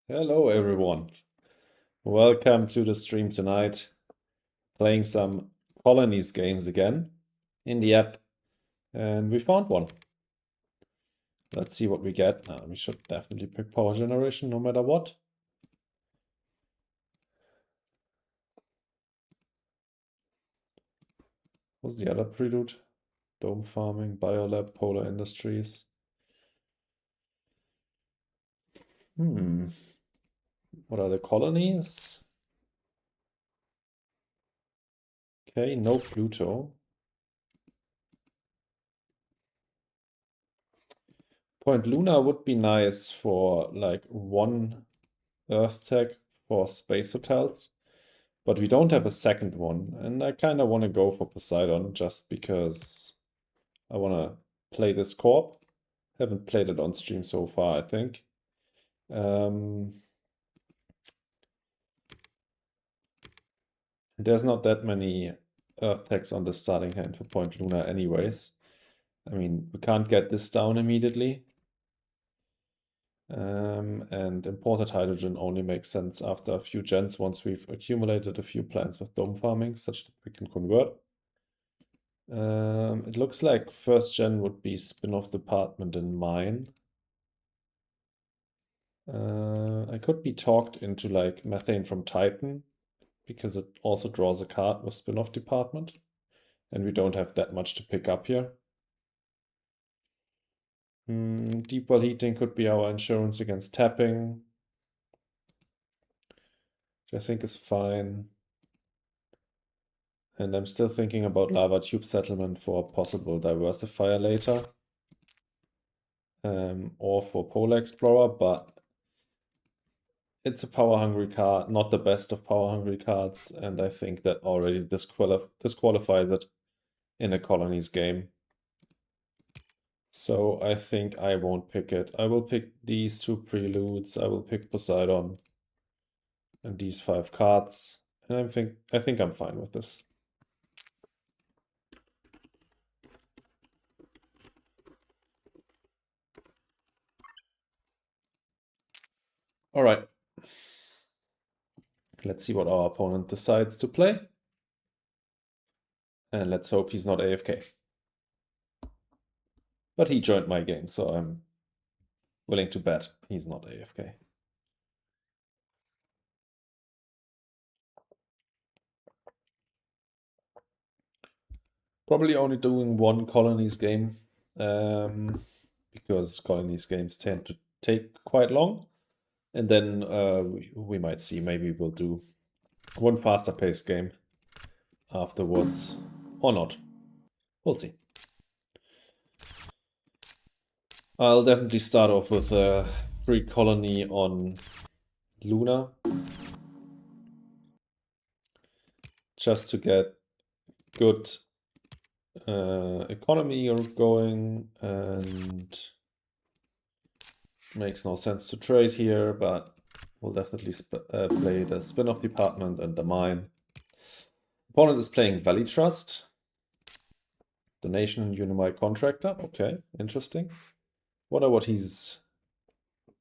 Hello everyone. Welcome to the stream tonight. Playing some colonies games again in the app. And we found one. Let's see what we get. We should definitely pick power generation no matter what. What's the other prelude? Dome farming, biolab, polar industries. What are the colonies? Okay, no Pluto. Point Luna would be nice for like one Earth tech for space hotels. But we don't have a second one, and I kind of want to go for Poseidon just because I want to play this corp. Haven't played it on stream so far, I think. There's not that many Earth techs on the starting hand for Point Luna anyways. I mean, we can't get this down immediately. And imported hydrogen only makes sense after a few gens once we've accumulated a few plants with dome farming, such that we can convert. It looks like first gen would be spin-off department in mine. I could be talked into like methane from Titan because it also draws a card with spin-off department, and we don't have that much to pick up here. Deep well heating could be our insurance against tapping, which I think is fine. And I'm still thinking about lava tube settlement for a possible diversifier later. Or for Polar Explorer, but it's a power-hungry card, not the best of power-hungry cards, and I think that already disqualifies it in a colonies game. So I think I won't pick it. I will pick these two preludes, I will pick Poseidon, and these 5 cards, and I think I'm fine with this. All right. Let's see what our opponent decides to play. And let's hope he's not AFK. But he joined my game, so I'm willing to bet he's not AFK. Probably only doing one colonies game, because colonies games tend to take quite long. And then we might see, maybe we'll do one faster paced game afterwards, or not. We'll see. I'll definitely start off with a free colony on Luna, just to get good economy going, and makes no sense to trade here, but we'll definitely play the spin-off department and the mine. Opponent is playing Valley Trust. Donation and Unimai Contractor. Okay, interesting. Wonder what he's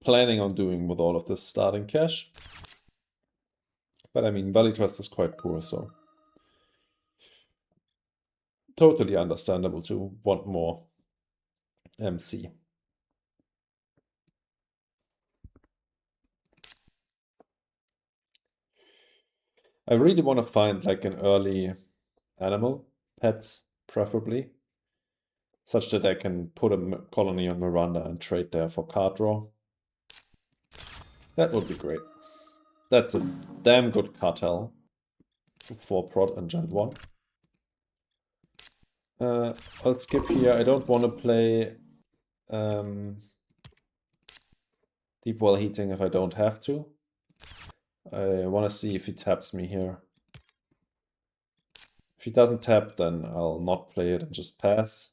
planning on doing with all of this starting cash. But I mean, Valley Trust is quite poor, so totally understandable to want more MC. I really want to find like an early animal, pets preferably, such that I can put a colony on Miranda and trade there for card draw. That would be great. That's a damn good cartel for prod and Gen 1. I'll skip here. I don't want to play deep well heating if I don't have to. I want to see if he taps me here. If he doesn't tap, then I'll not play it and just pass.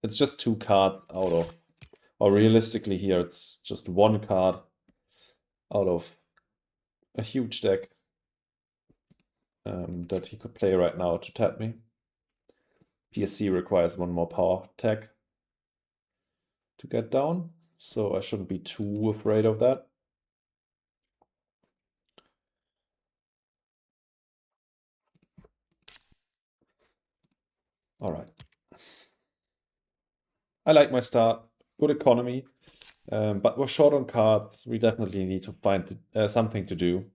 It's just 2 cards out of, or realistically here, it's just 1 card out of a huge deck that he could play right now to tap me. PSC requires 1 more power tag to get down. so I shouldn't be too afraid of that. All right. I like my start. Good economy. But we're short on cards. We definitely need to find something to do.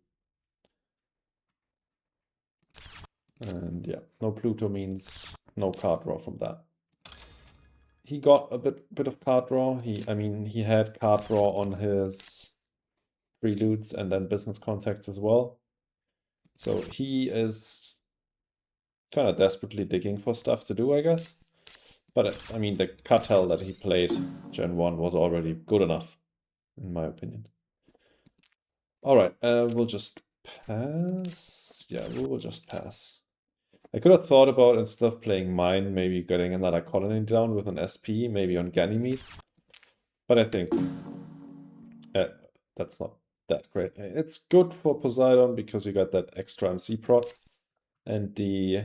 And yeah, no Pluto means no card draw from that. He got a bit of card draw. He had card draw on his preludes and then business contacts as well. So he is kind of desperately digging for stuff to do, I guess. But I mean, the cartel that he played Gen 1 was already good enough, in my opinion. All right, we'll just pass. Yeah, we will just pass. I could have thought about, instead of playing mine, maybe getting another colony down with an SP, maybe on Ganymede. But I think that's not that great. It's good for Poseidon because you got that extra MC prot. And the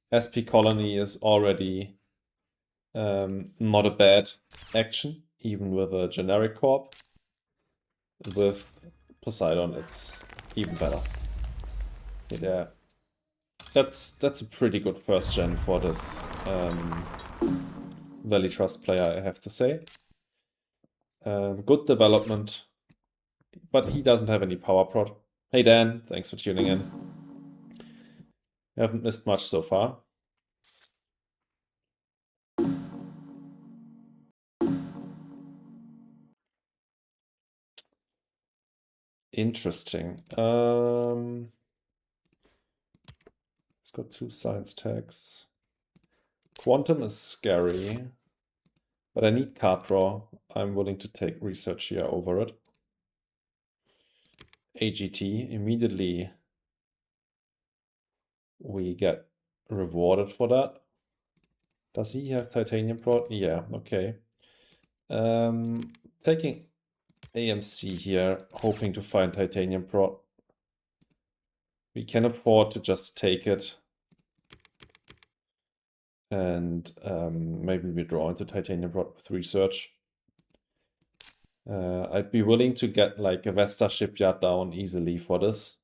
SP colony is already not a bad action, even with a generic corp. With Poseidon, it's even better. Yeah, that's a pretty good first gen for this Valley Trust player, I have to say. Good development, but he doesn't have any power prod. Hey Dan, thanks for tuning in. You haven't missed much so far. Interesting. It's got 2 science tags. Quantum is scary, but I need card draw. I'm willing to take research here over it. AGT, immediately we get rewarded for that. Does he have titanium prod? Yeah, okay. Taking AMC here, hoping to find titanium prod. We can afford to just take it. And maybe we draw into titanium prod with research. I'd be willing to get like a Vesta shipyard down easily for this.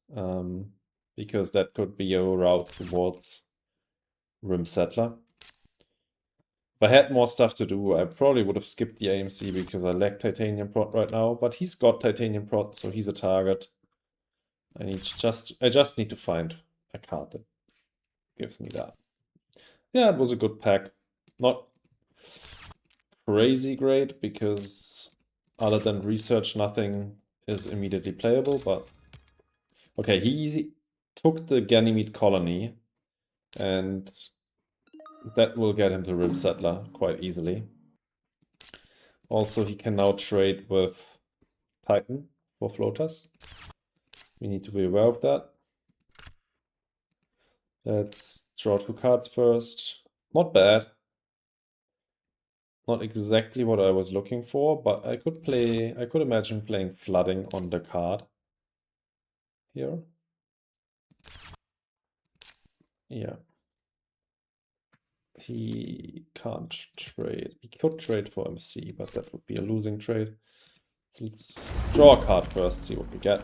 Because that could be a route towards Rim Settler. If I had more stuff to do, I probably would have skipped the AMC because I lack titanium prod right now. But he's got titanium prod, so he's a target. I just need to find a card that gives me that. Yeah, it was a good pack. Not crazy great because other than research, nothing is immediately playable. But okay, he took the Ganymede colony, and that will get him to Rim Settler quite easily. Also, he can now trade with Titan for floaters. We need to be aware of that. Let's draw 2 cards first. Not bad. Not exactly what I was looking for, but I could imagine playing flooding on the card here. Yeah. He can't trade. He could trade for MC, but that would be a losing trade. So let's draw a card first, see what we get.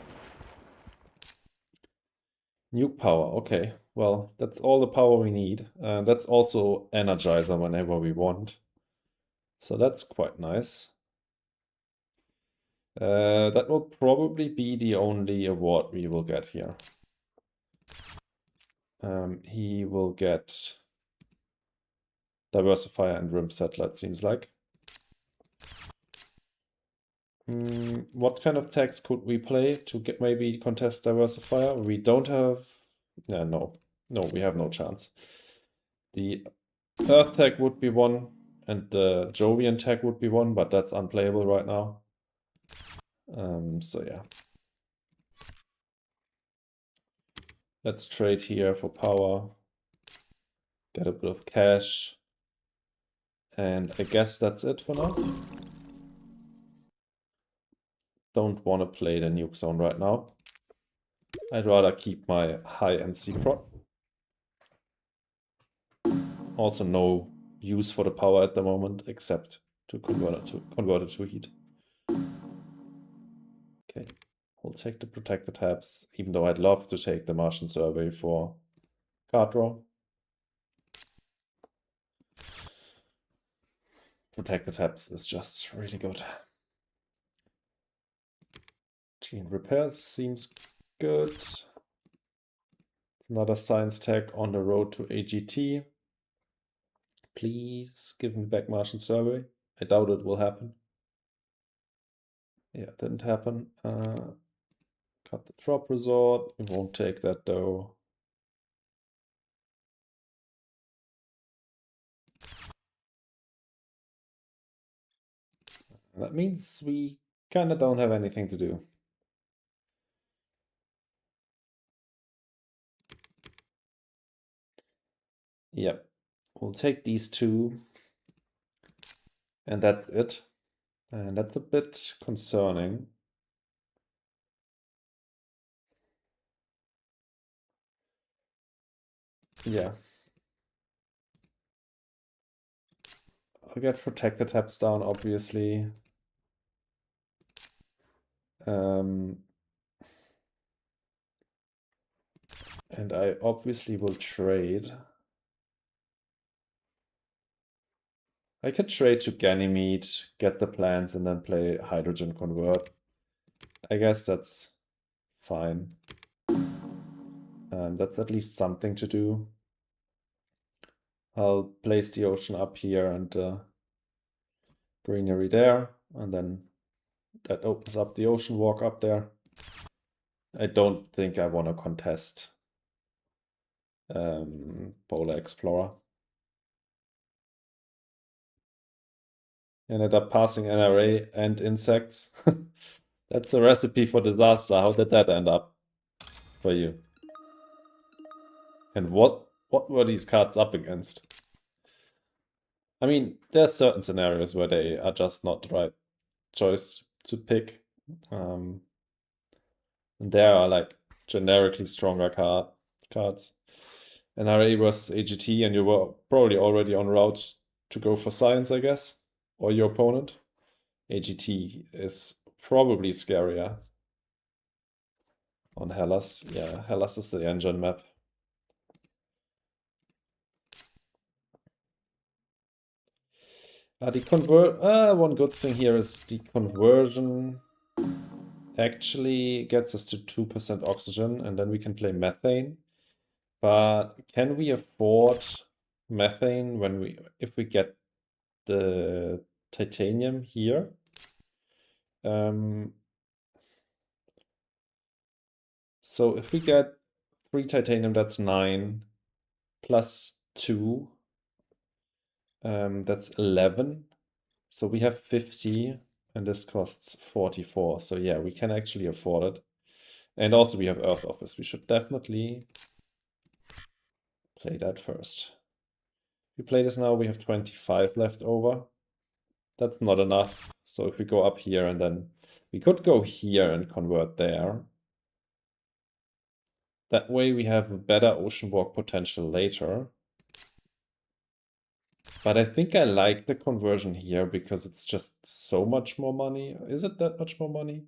Nuke power, okay. Well, that's all the power we need. That's also Energizer whenever we want. So that's quite nice. That will probably be the only award we will get here. He will get Diversifier and Rim Settler, it seems like. What kind of tags could we play to get maybe contest Diversifier? We don't have... Yeah, no, we have no chance. The Earth tag would be one, and the Jovian tag would be one, but that's unplayable right now. So yeah. Let's trade here for power. Get a bit of cash. And I guess that's it for now. Don't want to play the nuke zone right now. I'd rather keep my high MC prot. Also no use for the power at the moment, except to convert it to heat. We'll take the protected tabs, even though I'd love to take the Martian survey for card draw. Protected tabs is just really good. Gene repairs seems good. Another science tech on the road to AGT. Please give me back Martian survey. I doubt it will happen. Yeah, it didn't happen. Cut the drop resort. We won't take that though. That means we kind of don't have anything to do. Yep, we'll take these two. And that's it. And that's a bit concerning. Yeah. I'll get protected tabs down, obviously. And I obviously will trade. I could trade to Ganymede, get the plants, and then play Hydrogen Convert. I guess that's fine. That's at least something to do. I'll place the ocean up here and greenery there, and then that opens up the ocean walk up there. I don't think I want to contest Polar Explorer. Ended up passing NRA and insects. That's a recipe for disaster. How did that end up for you? And what were these cards up against? I mean, there's certain scenarios where they are just not the right choice to pick. And there are like generically stronger cards. NRA was AGT, and you were probably already en route to go for science, I guess, or your opponent. AGT is probably scarier on Hellas. Yeah, Hellas is the engine map. One good thing here is the conversion actually gets us to 2% oxygen, and then we can play methane. But can we afford methane if we get the titanium here? So if we get 3 titanium, that's 9 plus 2. That's 11. So we have 50, and this costs 44. So yeah, we can actually afford it. And also we have Earth Office. We should definitely play that first. If we play this now, we have 25 left over. That's not enough. So if we go up here, and then we could go here and convert there. That way we have a better ocean walk potential later. But I think I like the conversion here because it's just so much more money. Is it that much more money?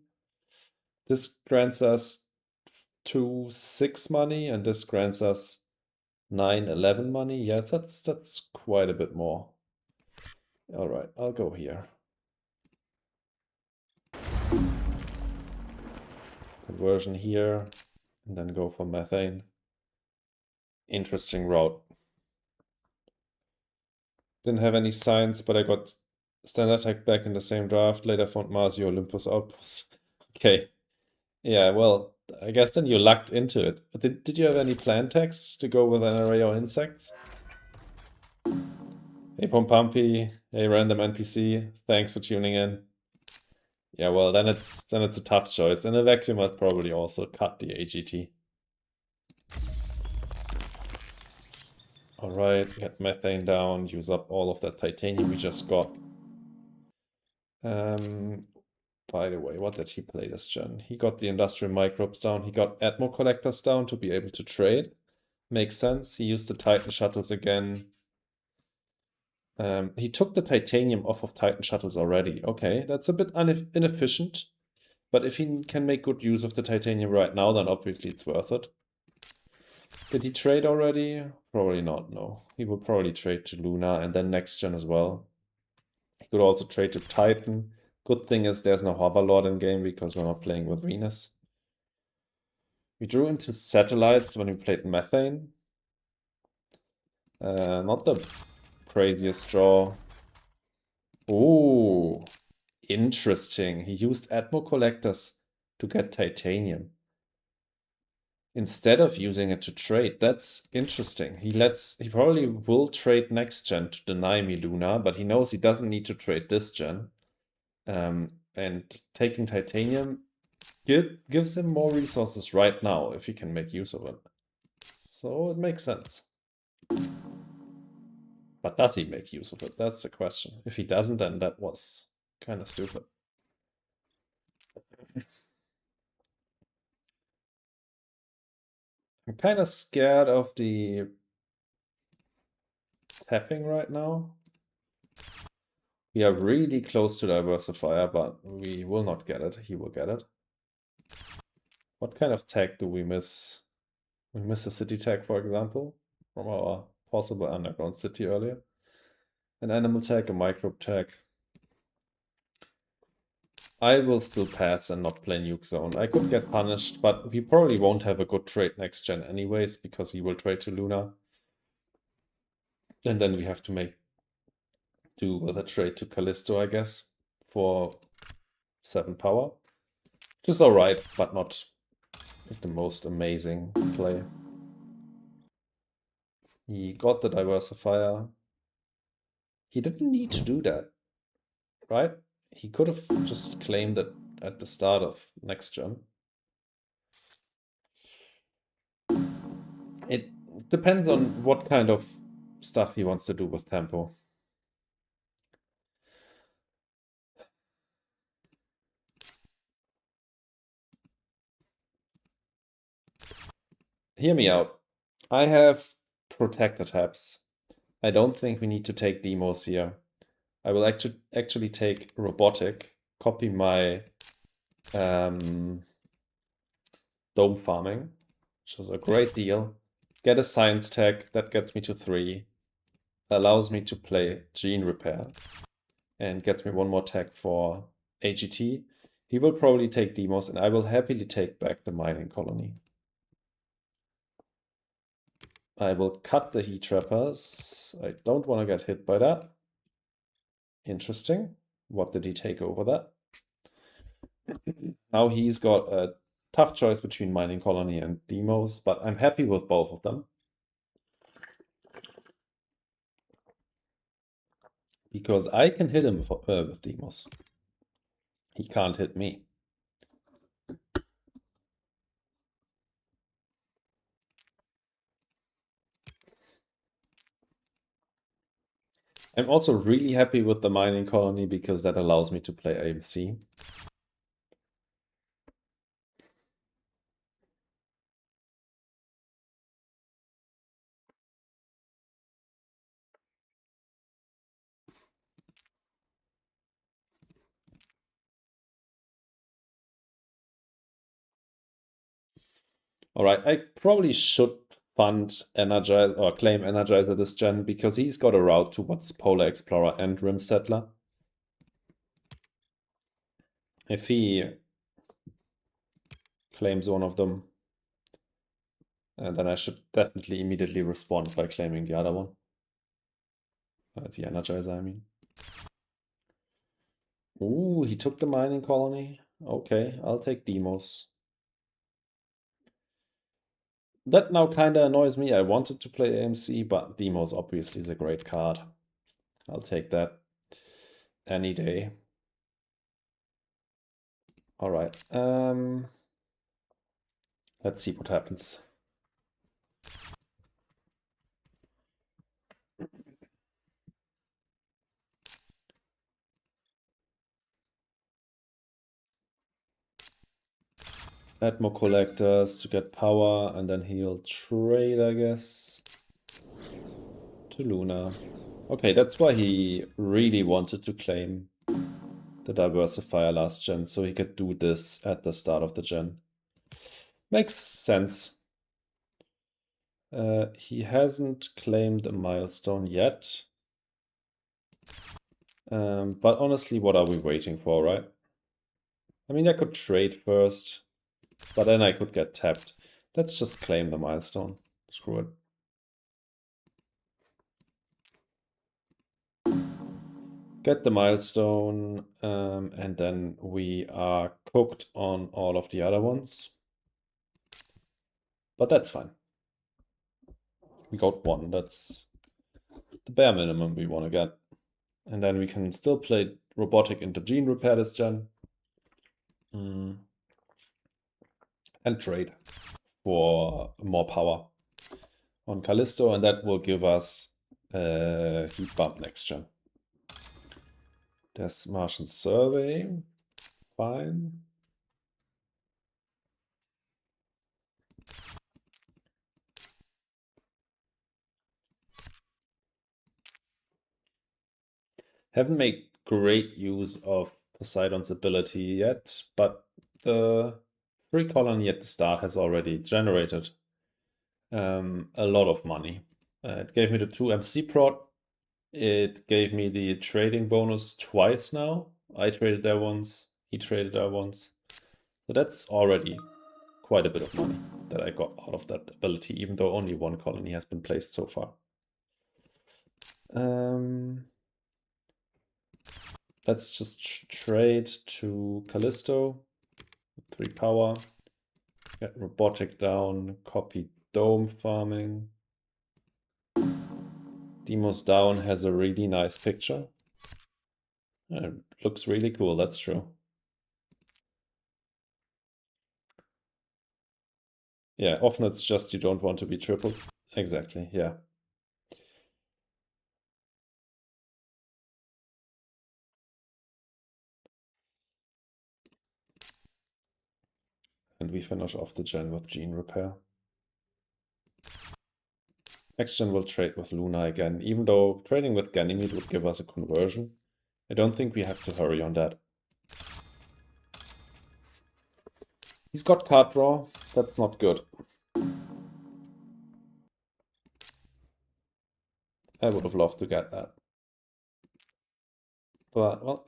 This grants us 2-6 money, and this grants us 9-11 money. Yeah, that's quite a bit more. All right, I'll go here. Conversion here, and then go for methane. Interesting route. Didn't have any science, but I got standard tech back in the same draft. Later found Mars Olympus Outpost. Okay. Yeah, well, I guess then you lucked into it. Did you have any plan texts to go with an array or insects? Hey Pompampi, hey random NPC, thanks for tuning in. Yeah, well then it's a tough choice. In a vacuum, I'd probably also cut the AGT. Alright, get methane down, use up all of that titanium we just got. By the way, what did he play this gen? He got the industrial microbes down, he got Atmo collectors down to be able to trade. Makes sense. He used the Titan shuttles again. He took the titanium off of Titan shuttles already. Okay, that's a bit inefficient. But if he can make good use of the titanium right now, then obviously it's worth it. Did he trade already? Probably not, no. He will probably trade to Luna and then next gen as well. He could also trade to Titan. Good thing is there's no Hoverlord in game because we're not playing with Venus. We drew into satellites when we played Methane. Not the craziest draw. Ooh, interesting. He used Atmo Collectors to get titanium instead of using it to trade. That's interesting. He probably will trade next gen to deny me Luna, but he knows he doesn't need to trade this gen. And taking titanium gives him more resources right now if he can make use of it. So it makes sense. But does he make use of it? That's the question. If he doesn't, then that was kind of stupid. I'm kind of scared of the tapping right now. We are really close to Diversifier, but we will not get it. He will get it. What kind of tag do we miss? We miss a city tag, for example, from our possible underground city earlier. An animal tag, a microbe tag. I will still pass and not play Nuke Zone. I could get punished, but we probably won't have a good trade next gen anyways, because he will trade to Luna. And then we have to do with a trade to Callisto, I guess, for 7 power. Which is alright, but not the most amazing play. He got the Diversifier. He didn't need to do that, right? He could have just claimed it at the start of next gen. It depends on what kind of stuff he wants to do with tempo. Hear me out. I have protector tabs. I don't think we need to take demos here. I will actually take robotic, copy my dome farming, which is a great deal. Get a science tag, that gets me to 3. Allows me to play gene repair and gets me 1 more tag for AGT. He will probably take demos and I will happily take back the mining colony. I will cut the heat trappers. I don't want to get hit by that. Interesting. What did he take over that? Now he's got a tough choice between mining colony and demos, but I'm happy with both of them. Because I can hit him with demos. He can't hit me. I'm also really happy with the mining colony because that allows me to play AMC. Alright, I probably should fund Energize or claim Energizer this gen because he's got a route towards Polar Explorer and Rim Settler. If he claims one of them, and then I should definitely immediately respond by claiming the other one. The Energizer, I mean. Ooh, he took the mining colony. Okay, I'll take demos. That now kind of annoys me. I wanted to play AMC, but demos obviously is a great card. I'll take that any day. Alright, let's see what happens. Add more collectors to get power, and then he'll trade, I guess, to Luna. Okay, that's why he really wanted to claim the diversifier last gen, so he could do this at the start of the gen. Makes sense. He hasn't claimed a milestone yet. But honestly, what are we waiting for, right? I mean, I could trade first, but then I could get tapped. Let's just claim the milestone. Screw it. Get the milestone, and then we are cooked on all of the other ones. But that's fine. We got one. That's the bare minimum we want to get. And then we can still play robotic into gene repair this gen. And trade for more power on Callisto, and that will give us a heat bump next gen. There's Martian Survey. Fine. Haven't made great use of Poseidon's ability yet, but the free colony at the start has already generated a lot of money. It gave me the 2 MC prod. It gave me the trading bonus twice now. I traded there once, he traded there once. So that's already quite a bit of money that I got out of that ability, even though only one colony has been placed so far. Let's just trade to Callisto. 3 power. Get robotic down. Copy dome farming. Demos down has a really nice picture. It looks really cool, that's true. Yeah, often it's just you don't want to be tripled. Exactly, yeah. And we finish off the gen with gene repair. Next gen will trade with Luna again, even though trading with Ganymede would give us a conversion. I don't think we have to hurry on that. He's got card draw. That's not good. I would have loved to get that. But, well.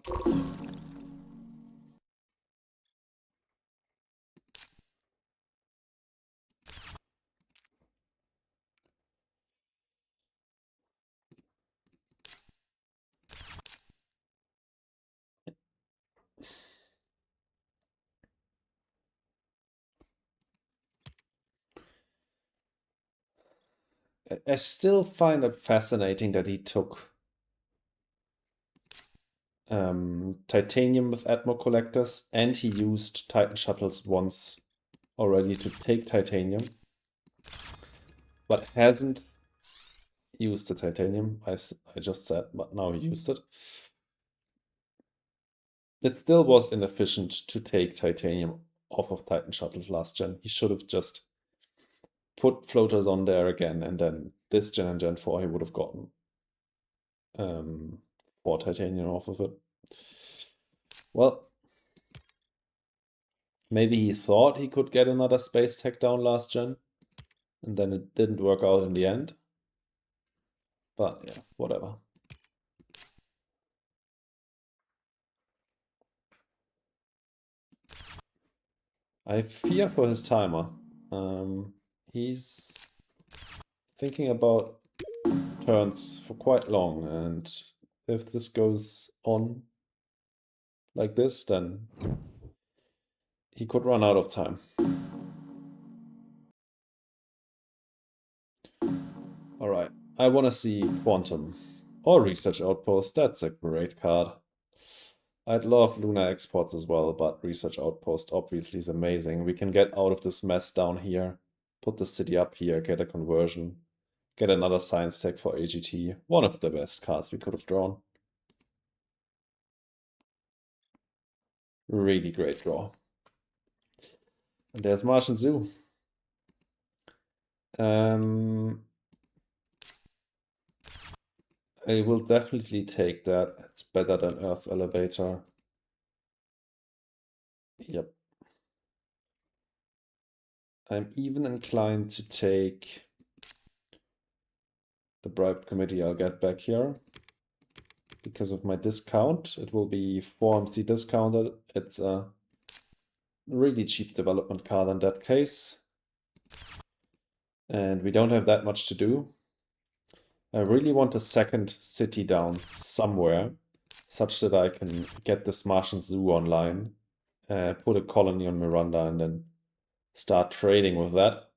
I still find it fascinating that he took titanium with Atmo collectors, and he used Titan shuttles once already to take titanium, but hasn't used the titanium. I just said, but now he used it. It still was inefficient to take titanium off of Titan shuttles last gen. He should have just put floaters on there again, and then this gen and gen 4 he would have gotten 4 titanium off of it. Well, maybe he thought he could get another space tech down last gen, and then it didn't work out in the end. But yeah, whatever. I fear for his timer. He's thinking about turns for quite long, and if this goes on like this, then he could run out of time. Alright, I want to see Quantum or Research Outpost. That's a great card. I'd love Luna Exports as well, but Research Outpost obviously is amazing. We can get out of this mess down here, put the city up here, get a conversion, get another science tech for AGT. One of the best cards we could have drawn. Really great draw. And there's Martian Zoo. I will definitely take that. It's better than Earth Elevator. Yep. I'm even inclined to take the bribe committee I'll get back here. Because of my discount, it will be 4MC discounted. It's a really cheap development card in that case. And we don't have that much to do. I really want a second city down somewhere, such that I can get this Martian Zoo online, put a colony on Miranda, and then start trading with that.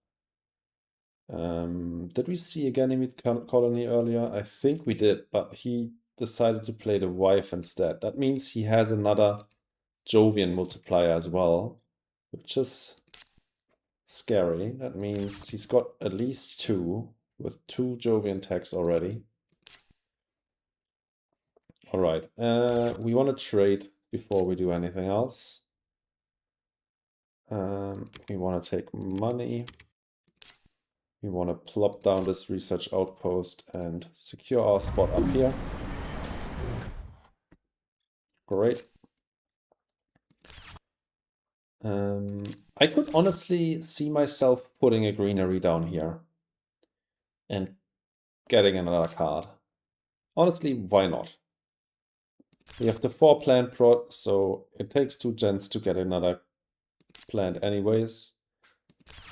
Did we see a Ganymede colony earlier? I think we did, but he decided to play the wife instead. That means he has another Jovian multiplier as well, which is scary. That means he's got at least two, with two Jovian tags already. All right, we want to trade before we do anything else. We want to take money. We want to plop down this research outpost and secure our spot up here. Great. I could honestly see myself putting a greenery down here and getting another card. Honestly, why not? We have the 4 plant prod, so it takes 2 gens to get another plant anyways.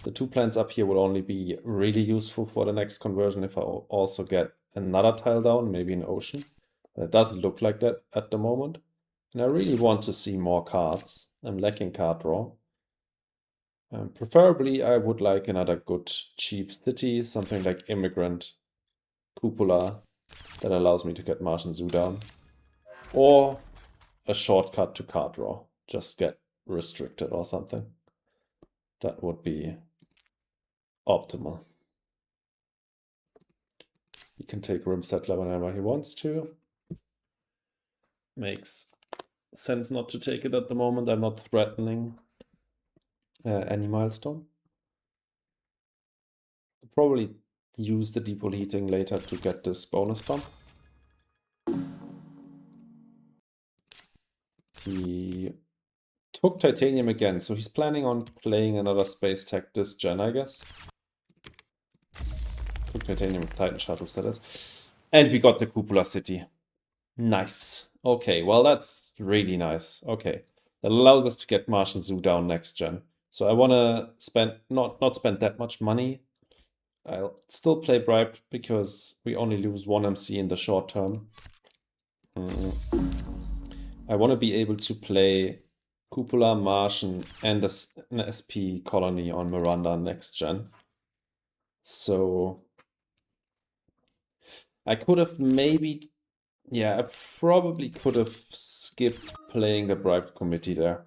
The 2 plants up here will only be really useful for the next conversion if I also get another tile down, maybe an ocean. But it doesn't look like that at the moment. And I really want to see more cards. I'm lacking card draw. Preferably, I would like another good cheap city, something like Immigrant, Cupola, that allows me to get Martian Zoo down. Or a shortcut to card draw, just get restricted or something. That would be optimal. He can take Rim Settler whenever he wants to. Makes sense not to take it at the moment. I'm not threatening any milestone. Probably use the depleting later to get this bonus bump. He took titanium again, so he's planning on playing another space tech this gen, I guess. Took titanium with Titan shuttles, that is. And we got the Cupola City. Nice. Okay, well that's really nice. Okay. That allows us to get Martian Zoo down next gen. So I want to spend not spend that much money. I'll still play bribed because we only lose 1 MC in the short term. I want to be able to play Cupola, Martian, and an SP colony on Miranda next gen. So I could have maybe, yeah, I probably could have skipped playing the bribed committee there.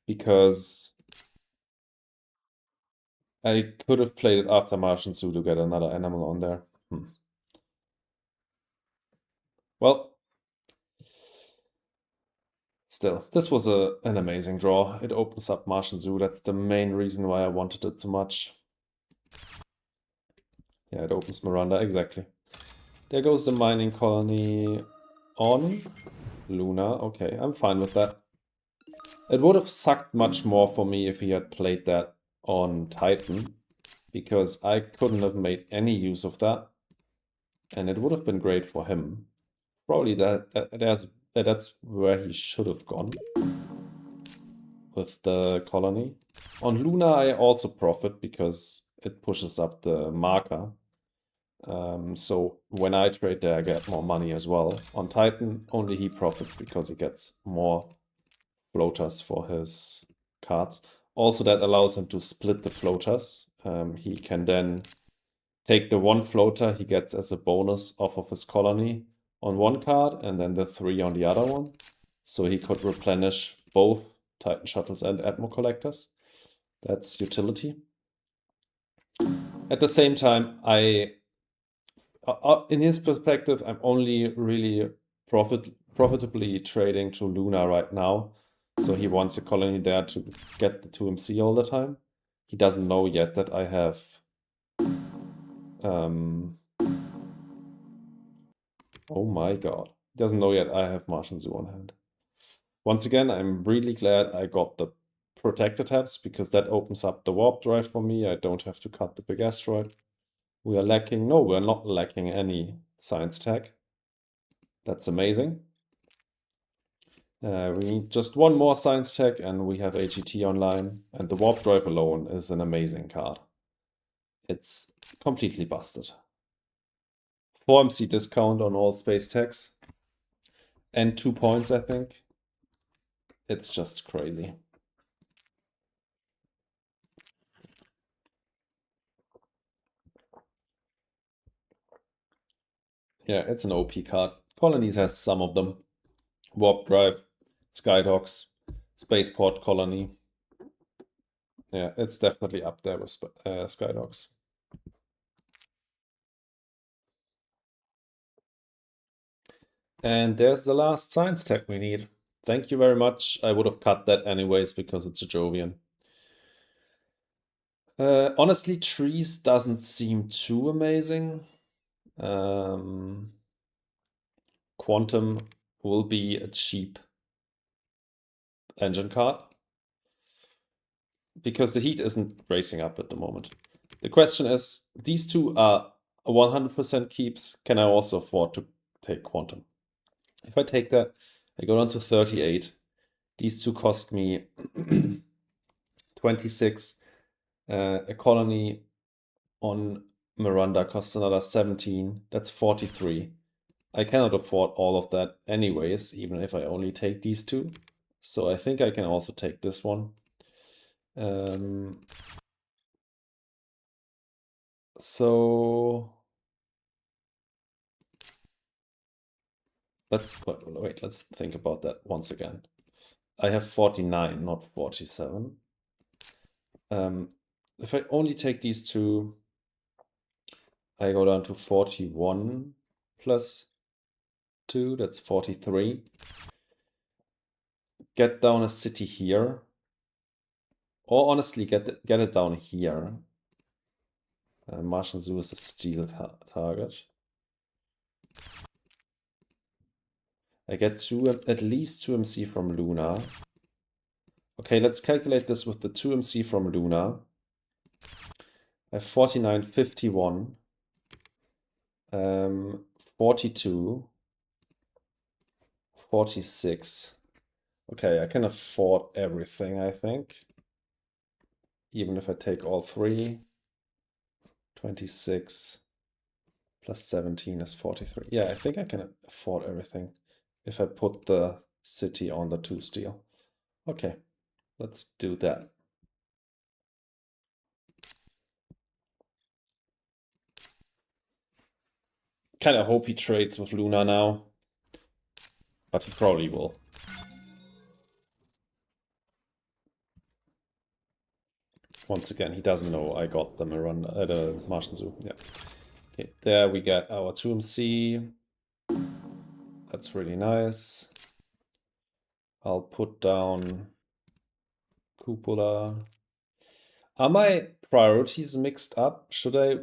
Because I could have played it after Martian Zoo to get another animal on there. Well, still, this was an amazing draw. It opens up Martian Zoo. That's the main reason why I wanted it so much. Yeah, it opens Miranda, exactly. There goes the mining colony on Luna. Okay, I'm fine with that. It would have sucked much more for me if he had played that on Titan, because I couldn't have made any use of that. And it would have been great for him. Probably that's where he should have gone with the colony. On Luna, I also profit because it pushes up the marker. So when I trade there, I get more money as well. On Titan, only he profits because he gets more floaters for his cards. Also, that allows him to split the floaters. He can then take the 1 floater he gets as a bonus off of his colony on 1 card and then the 3 on the other one. So he could replenish both Titan Shuttles and Atmo Collectors. That's utility. At the same time, in his perspective, I'm only really profitably trading to Luna right now. So he wants a colony there to get the 2MC all the time. He doesn't know yet that I have oh my god. He doesn't know yet I have Martian Zoo on hand. Once again, I'm really glad I got the protector tabs because that opens up the warp drive for me. I don't have to cut the big asteroid. We are lacking, no, we're not lacking any science tech. That's amazing. We need just one more science tech and we have AGT online. And the warp drive alone is an amazing card. It's completely busted. 4MC discount on all space techs. And 2 points, I think. It's just crazy. Yeah, it's an OP card. Colonies has some of them. Warp Drive, Skydogs, Spaceport Colony. Yeah, it's definitely up there with Skydogs. And there's the last science tech we need. Thank you very much. I would have cut that anyways because it's a Jovian. Honestly, trees doesn't seem too amazing. Quantum will be a cheap engine card because the heat isn't racing up at the moment. The question is, these two are 100% keeps. Can I also afford to take Quantum? If I take that, I go down to 38. These two cost me 26. A colony on Miranda costs another 17. That's 43. I cannot afford all of that anyways, even if I only take these two. So I think I can also take this one. So let's wait, let's think about that once again. I have 49, not 47. If I only take these two, I go down to 41 plus 2, that's 43. Get down a city here. Or honestly, get it down here. Martian Zoo is a steal target. I get at least 2 MC from Luna. Okay, let's calculate this with the 2 MC from Luna. I have 49, 51, 42, 46. Okay, I can afford everything, I think. Even if I take all three. 26 plus 17 is 43. Yeah, I think I can afford everything if I put the city on the 2 steel. Okay, let's do that. Kind of hope he trades with Luna now, but he probably will. Once again, he doesn't know I got the Miranda, the Martian Zoo. Yeah. Okay, there we get our 2MC. That's really nice. I'll put down Cupola. Are my priorities mixed up? Should I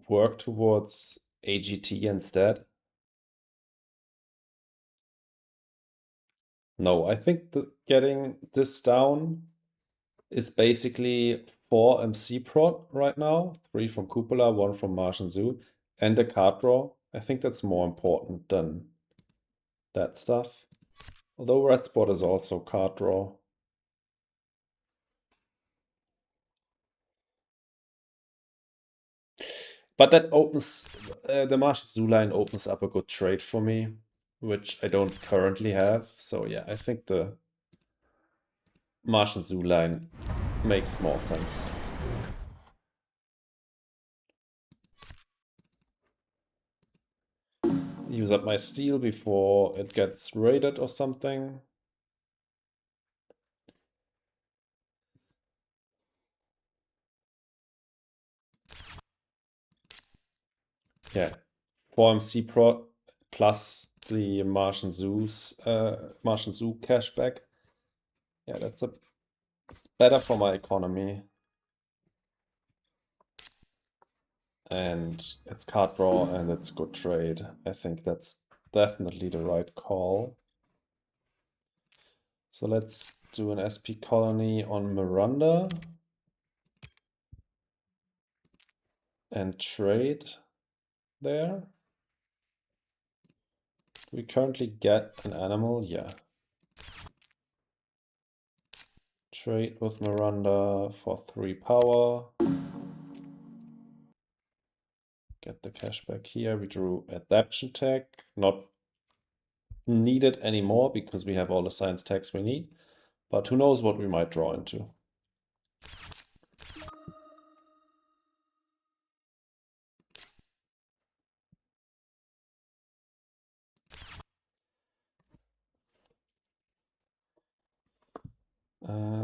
work towards AGT instead? No, I think that getting this down is basically 4 MC prod right now. 3 from Cupola, 1 from Martian Zoo, and a card draw. I think that's more important than that stuff. Although Red Spot is also card draw. But that opens, the Martian Zoo line opens up a good trade for me, which I don't currently have. So yeah, I think the Martian Zoo line makes more sense. Use up my steel before it gets raided or something. Yeah, 4 MC prod plus the Martian Zoo's Martian Zoo cashback. Yeah, that's better for my economy. And it's card draw and it's good trade. I think that's definitely the right call. So let's do an SP colony on Miranda and trade there. We currently get an animal, yeah. Trade with Miranda for 3 power. Get the cash back here. We drew adaption tech, not needed anymore because we have all the science tags we need. But who knows what we might draw into.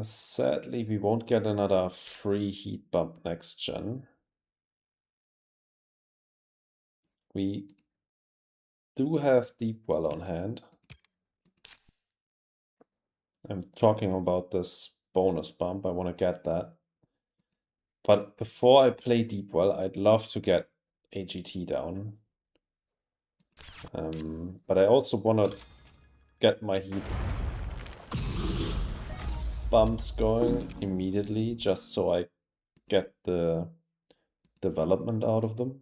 Sadly, we won't get another free heat bump next gen. We do have Deep Well on hand. I'm talking about this bonus bump. I want to get that. But before I play Deep Well, I'd love to get AGT down. But I also want to get my heat bumps going immediately, just so I get the development out of them.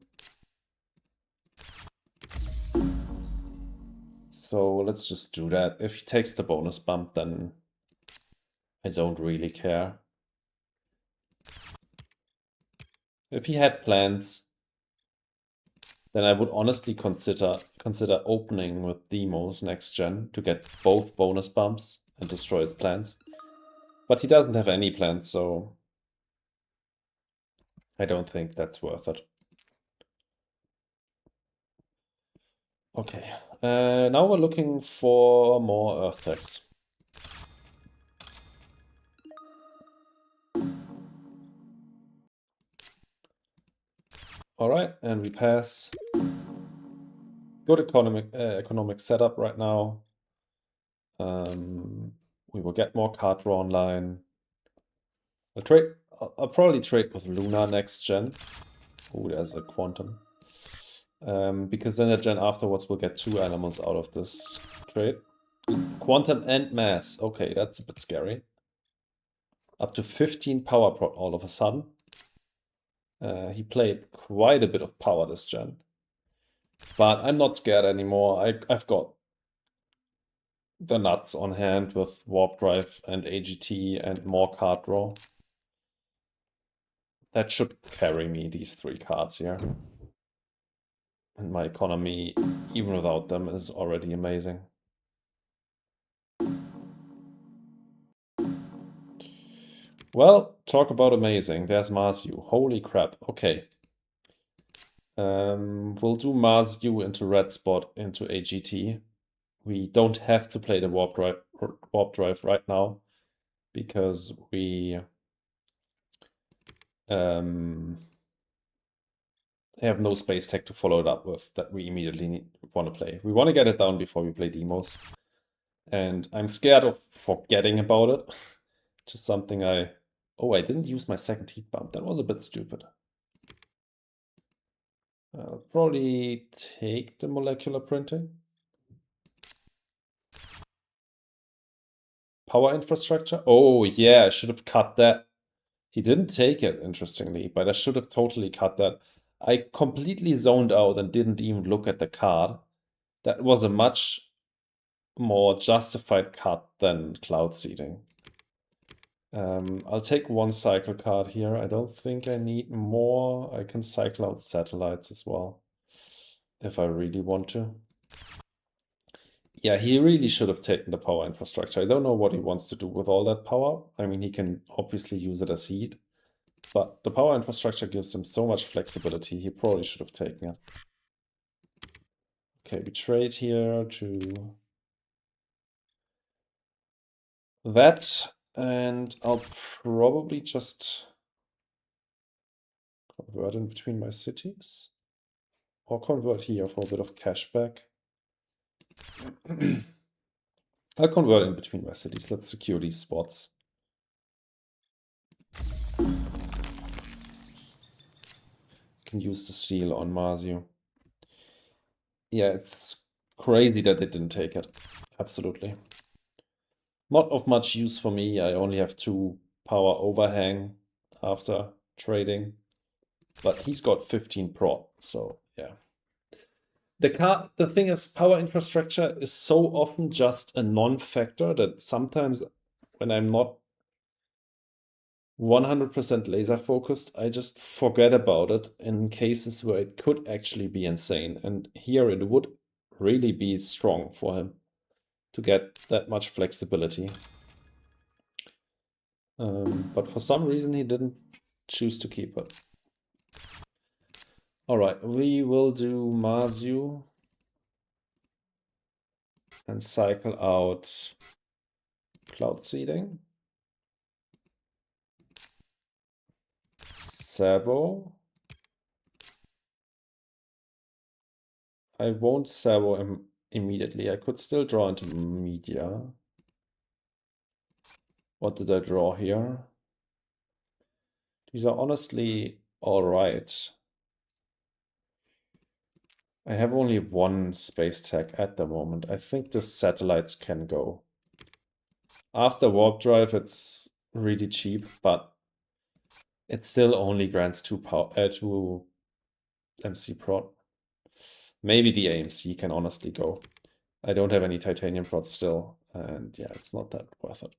So let's just do that. If he takes the bonus bump, then I don't really care. If he had plans, then I would honestly consider opening with demos next gen to get both bonus bumps and destroy his plans. But he doesn't have any plans, so I don't think that's worth it. Okay, now we're looking for more Earth tags. All right, and we pass. Good economic setup right now. We will get more card draw online. I'll probably trade with Luna next gen. Oh, there's a quantum. Because then the gen afterwards will get 2 animals out of this trade. Quantum and mass. Okay, that's a bit scary. Up to 15 power prot all of a sudden. He played quite a bit of power this gen. But I'm not scared anymore. I've got the nuts on hand with Warp Drive and AGT and more card draw. That should carry me, these 3 cards here. And my economy, even without them, is already amazing. Well, talk about amazing. There's Mars U. Holy crap. Okay. We'll do Mars U into red spot into AGT. We don't have to play the warp drive right now because we have no space tech to follow it up with that we immediately want to play. We want to get it down before we play demos. And I'm scared of forgetting about it. Just something Oh, I didn't use my second heat bump. That was a bit stupid. I'll probably take the molecular printing. Power infrastructure? Oh, yeah, I should have cut that. He didn't take it, interestingly, but I should have totally cut that. I completely zoned out and didn't even look at the card. That was a much more justified cut than cloud seeding. I'll take 1 cycle card here. I don't think I need more. I can cycle out satellites as well, if I really want to. Yeah, he really should have taken the power infrastructure. I don't know what he wants to do with all that power. I mean, he can obviously use it as heat, but the power infrastructure gives him so much flexibility. He probably should have taken it. Okay, we trade here to that, and I'll probably just convert in between my cities, or convert here for a bit of cash back. I'll convert in between my cities. Let's secure these spots. Can use the seal on Marzio. Yeah, it's crazy that they didn't take it. Absolutely. Not of much use for me. I only have 2 power overhang after trading. But he's got 15 prot, so yeah. The thing is, power infrastructure is so often just a non-factor that sometimes when I'm not 100% laser focused, I just forget about it in cases where it could actually be insane. And here it would really be strong for him to get that much flexibility. But for some reason he didn't choose to keep it. All right, we will do Marzu and cycle out Cloud Seeding. Sabo. I won't Sabo him immediately. I could still draw into media. What did I draw here? These are honestly all right. I have only 1 space tech at the moment. I think the satellites can go. After warp drive, it's really cheap, but it still only grants 2 MC prot. Maybe the AMC can honestly go. I don't have any titanium prot still, and yeah, it's not that worth it.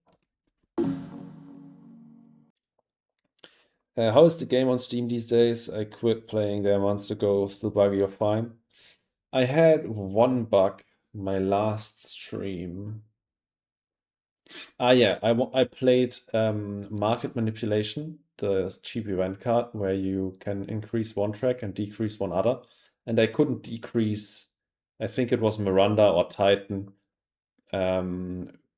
How is the game on Steam these days? I quit playing there months ago. Still buggy or fine? I had 1 bug my last stream. Yeah, I played Market Manipulation, the cheap event card where you can increase one track and decrease one other. And I couldn't decrease, I think it was Miranda or Titan,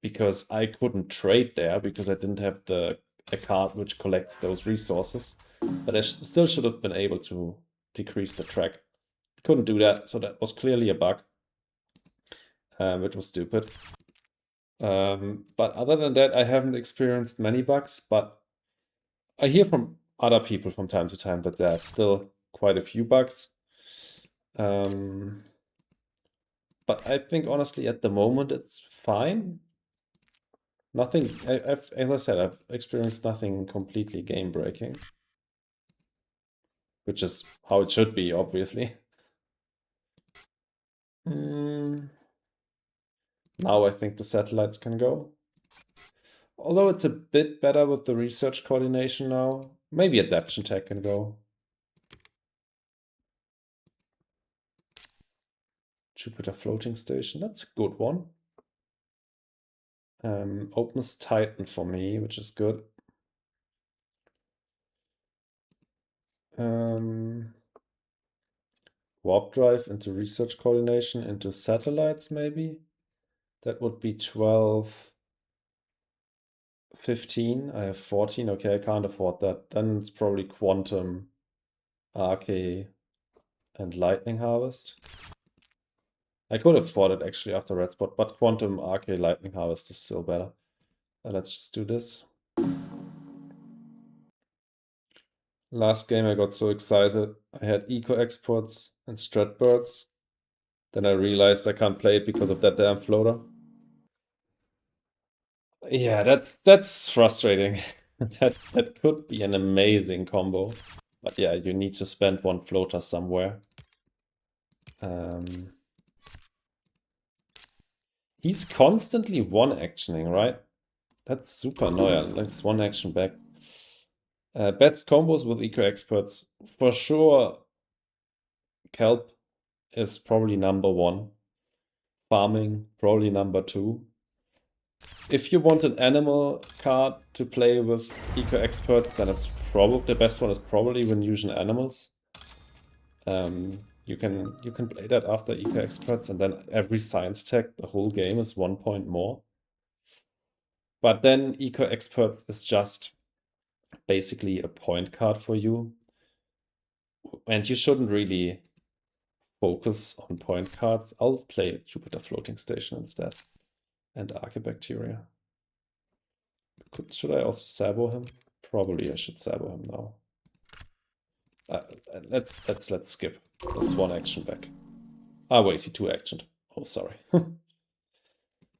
because I couldn't trade there because I didn't have a card which collects those resources. But I still should have been able to decrease the track. Couldn't do that, so that was clearly a bug, which was stupid. But other than that, I haven't experienced many bugs, but I hear from other people from time to time that there are still quite a few bugs. But I think honestly at the moment it's fine. Nothing, as I said, I've experienced nothing completely game breaking, which is how it should be, obviously. Now I think the satellites can go. Although it's a bit better with the research coordination now. Maybe adaptation tech can go. Jupiter floating station, that's a good one. Opens Titan for me, which is good. Warp drive into research coordination into satellites, maybe. That would be 12, 15. I have 14. Okay, I can't afford that. Then it's probably quantum, Arche, and lightning harvest. I could afford it actually after red spot, but quantum, Arche, lightning harvest is still better. Let's just do this. Last game I got so excited. I had eco exports and strat birds. Then I realized I can't play it because of that damn floater. Yeah, that's frustrating. That could be an amazing combo. But yeah, you need to spend 1 floater somewhere. He's constantly 1-actioning, right? That's super annoying. Let's 1-action back. Best combos with eco experts. For sure, Kelp is probably number 1. Farming, probably number 2. If you want an animal card to play with Eco Expert, then it's probably the best one is probably Venusian Animals. You can play that after Eco Experts, and then every science tech, the whole game is 1 point more. But then Eco Expert is just basically a point card for you, and you shouldn't really focus on point cards. I'll play Jupiter Floating Station instead, and Archibacteria. Should I also Sabo him? Probably I should Sabo him now. Let's skip. That's 1 action back. Ah, wait, he 2-actioned. Oh, sorry.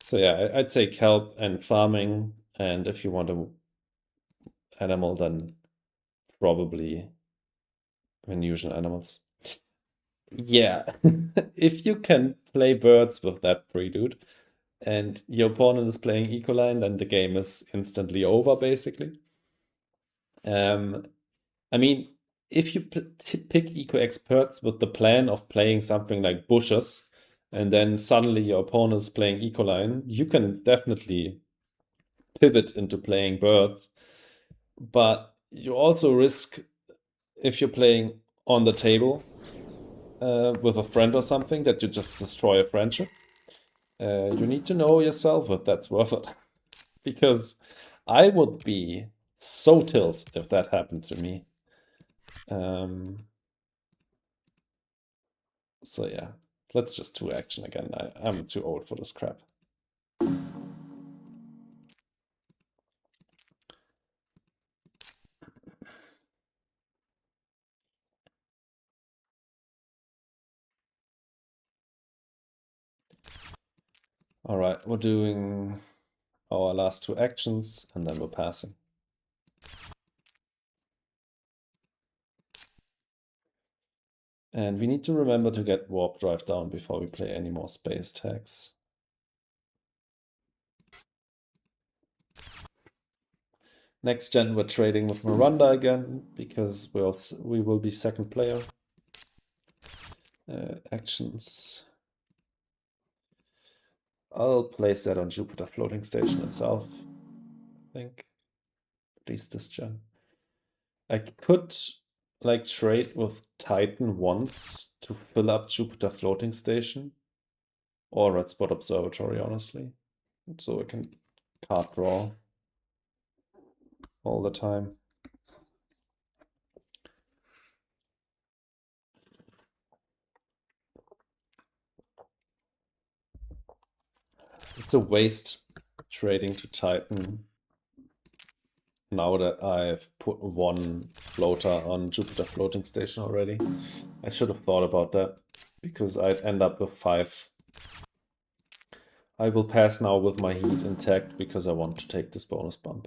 So yeah, I'd say kelp and farming, and if you want an animal, then probably Venusian animals. Yeah, if you can play birds with that pre-dude, and your opponent is playing Ecoline, then the game is instantly over, basically. I mean, if you pick Eco Experts with the plan of playing something like bushes, and then suddenly your opponent is playing Ecoline, you can definitely pivot into playing birds. But you also risk, if you're playing on the table with a friend or something, that you just destroy a friendship. You need to know yourself if that's worth it. Because I would be so tilt if that happened to me. So yeah, let's just 2 action again. I'm too old for this crap. All right, we're doing our last 2 actions and then we're passing. And we need to remember to get Warp Drive down before we play any more space tags. Next gen, we're trading with Miranda again because we will be second player. Actions. I'll place that on Jupiter floating station itself, I think. At least this gen. I could like trade with Titan once to fill up Jupiter floating station or Red Spot Observatory, honestly. So I can card draw all the time. It's a waste trading to Titan now that I've put 1 floater on Jupiter floating station already. I should have thought about that because I'd end up with 5. I will pass now with my heat intact because I want to take this bonus bump.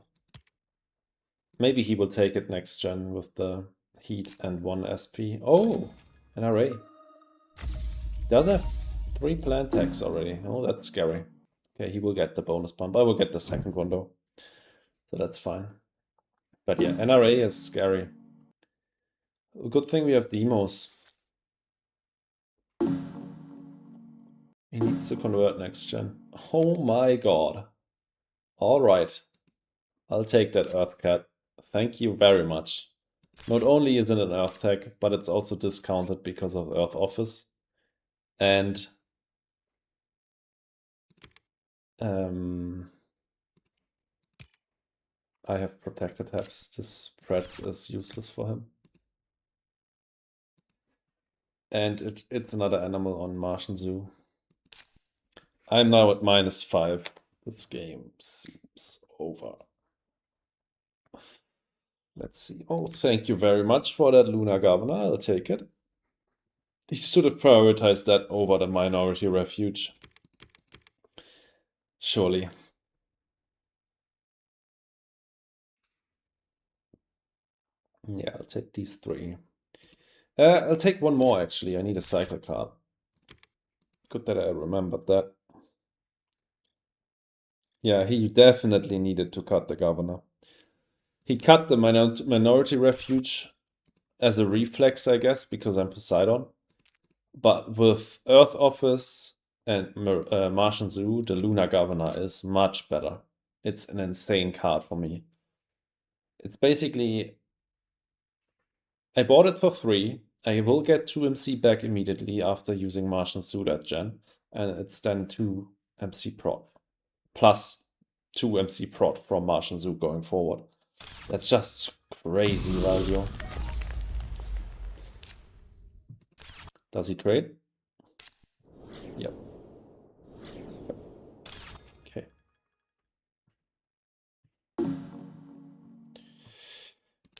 Maybe he will take it next gen with the heat and 1 SP. Oh, an array. Does have 3 plant tags already. Oh, that's scary. Okay, he will get the bonus bump. I will get the second one though. So that's fine. But yeah, NRA is scary. Good thing we have demos. He needs to convert next gen. Oh my god. Alright. I'll take that Earth Cat. Thank you very much. Not only is it an Earth tag, but it's also discounted because of Earth Office. And I have protected Habs. This spread is useless for him. And it's another animal on Martian Zoo. I'm now at -5. This game seems over. Let's see. Oh, thank you very much for that, Lunar Governor. I'll take it. He should have prioritized that over the Minority Refuge. Surely. Yeah, I'll take these 3. I'll take 1 more, actually. I need a cycle card. Good that I remembered that. Yeah, he definitely needed to cut the Governor. He cut the Minority Refuge as a reflex, I guess, because I'm Poseidon. But with Earth Office and Martian Zoo, the Lunar Governor is much better. It's an insane card for me. It's basically... I bought it for 3. I will get 2 MC back immediately after using Martian Zoo that gen. And it's then 2 MC prot. Plus 2 MC prot from Martian Zoo going forward. That's just crazy value. Does he trade? Yep. Okay.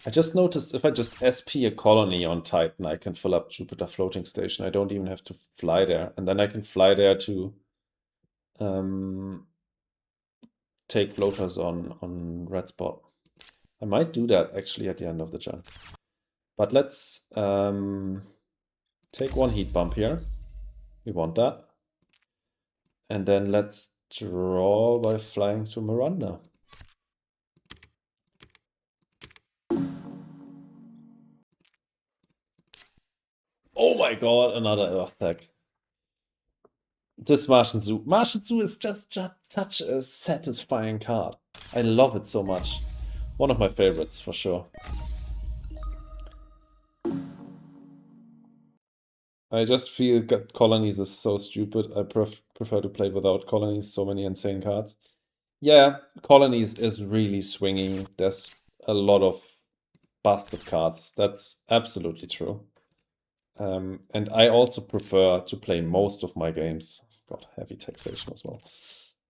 I just noticed if I just SP a colony on Titan, I can fill up Jupiter floating station. I don't even have to fly there. And then I can fly there to take floaters on red spot. I might do that actually at the end of the gen. But let's take one heat bump here. We want that. And then let's draw by flying to Miranda. Oh my god, another Earth tag. This Martian Zoo. Martian Zoo is just such a satisfying card. I love it so much. One of my favorites, for sure. I just feel colonies is so stupid. I prefer to play without colonies, so many insane cards. Yeah, colonies is really swingy. There's a lot of busted cards. That's absolutely true. And I also prefer to play most of my games. God, heavy taxation as well.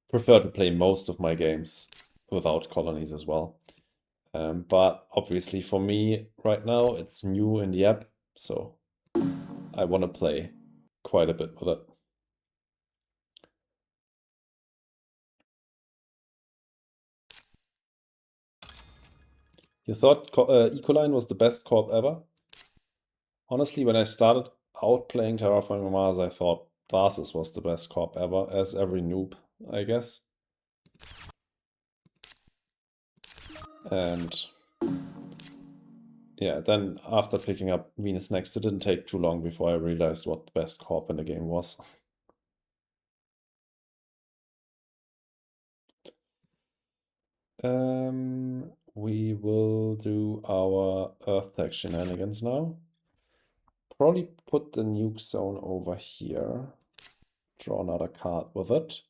Prefer to play most of my games without colonies as well. But obviously for me right now, it's new in the app, so I want to play quite a bit with it. You thought Ecoline was the best corp ever? Honestly, when I started out playing Terraforming Mars, I thought Tharsis was the best corp ever, as every noob, I guess. And yeah, then after picking up Venus Next, it didn't take too long before I realized what the best corp in the game was. We will do our Earth tech shenanigans now. Probably put the nuke zone over here. Draw another card with it.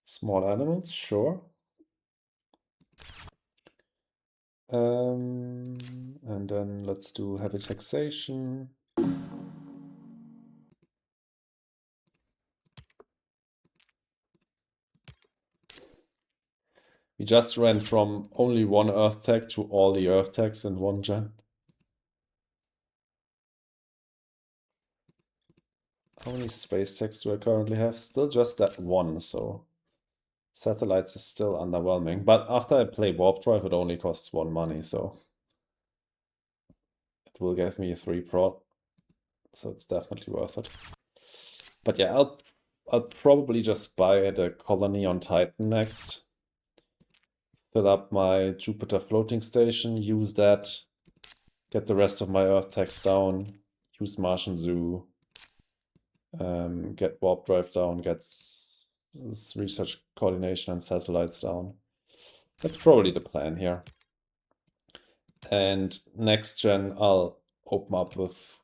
Small animals, sure. And then let's do heavy taxation. We just ran from only one Earth tech to all the Earth techs in one gen. How many space techs do I currently have? Still just that one, so satellites is still underwhelming. But after I play Warp Drive, it only costs 1 money, so it will give me 3 prot, so it's definitely worth it. But yeah, I'll probably just buy the colony on Titan next. Fill up my Jupiter floating station, use that, get the rest of my Earth techs down, use Martian Zoo, get Warp Drive down, get research coordination and satellites down. That's probably the plan here. And next gen, I'll open up with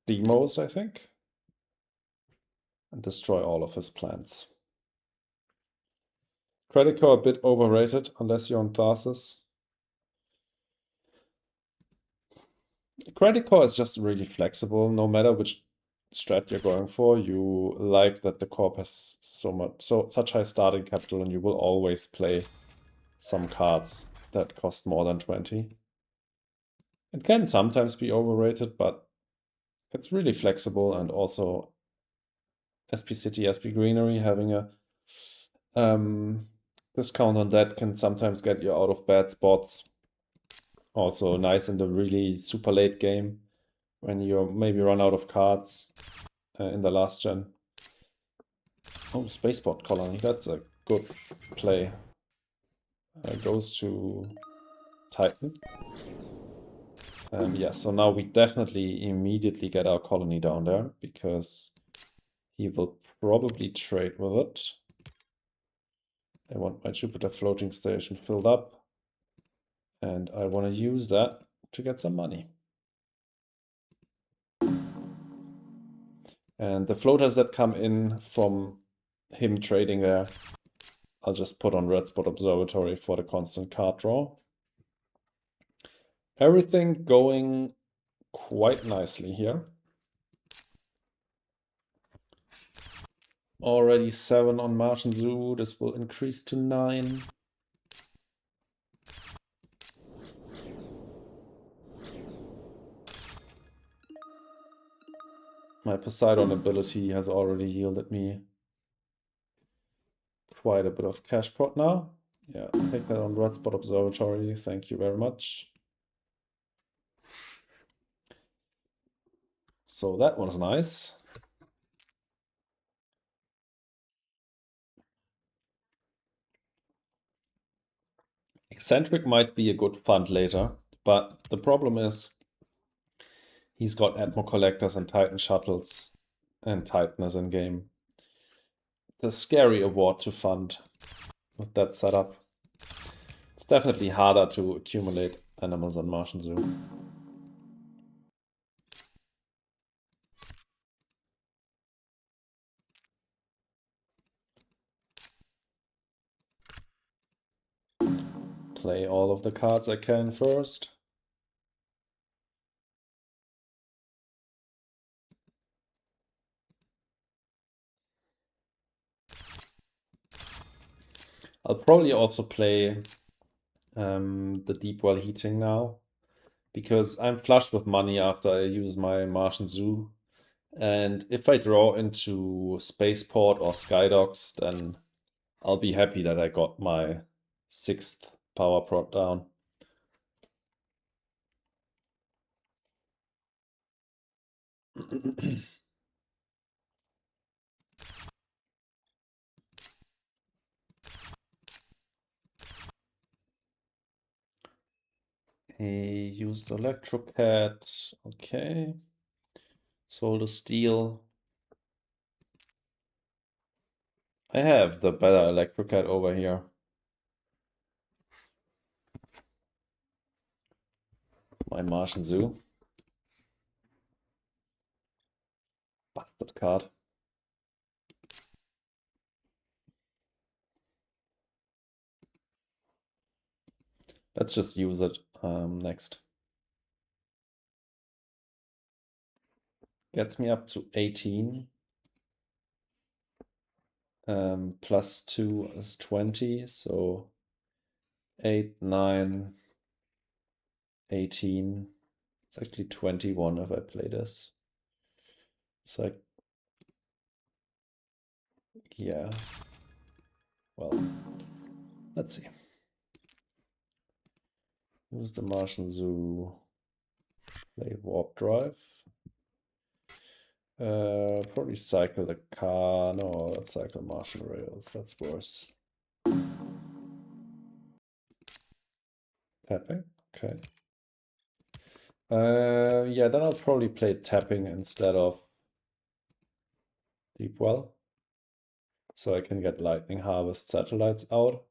demos, I think, and destroy all of his plans. Credit core a bit overrated, unless you're on Tharsis. Credit core is just really flexible, no matter which strat you're going for. You like that the corp has such high starting capital, and you will always play some cards that cost more than 20. It can sometimes be overrated, but it's really flexible, and also SP City, SP Greenery having a discount on that can sometimes get you out of bad spots. Also nice in the really super late game when you maybe run out of cards in the last gen. Oh, Spaceport Colony, that's a good play. Goes to Titan. Yeah, so now we definitely immediately get our colony down there, because he will probably trade with it. I want my Jupiter floating station filled up, and I want to use that to get some money. And the floaters that come in from him trading there, I'll just put on Red Spot Observatory for the constant card draw. Everything going quite nicely here. Already 7 on Martian Zoo. This will increase to 9. My Poseidon ability has already yielded me quite a bit of cash pot now. Yeah, take that on Red Spot Observatory. Thank you very much. So that was nice. Eccentric might be a good fund later, but the problem is he's got Atmo Collectors and Titan Shuttles, and Titan is in game. It's a scary award to fund with that setup. It's definitely harder to accumulate animals on Martian Zoo. Play all of the cards I can first. I'll probably also play the deep well heating now, because I'm flush with money after I use my Martian Zoo. And if I draw into Spaceport or Skydocks, then I'll be happy that I got my 6th power prod down. He used Electrocat. Okay. Sold a steel. I have the better Electrocat over here. My Martian Zoo. Bastard card. Let's just use it next. Gets me up to 18. Plus 2 is 20, so 8, 9, 18. It's actually 21 if I play this. It's like, yeah. Well, let's see. Use the Martian Zoo. Play Warp Drive. Probably cycle the car. No, let's cycle Martian Rails. That's worse. Tapping. Okay. Yeah, then I'll probably play tapping instead of Deep Well, so I can get Lightning Harvest satellites out.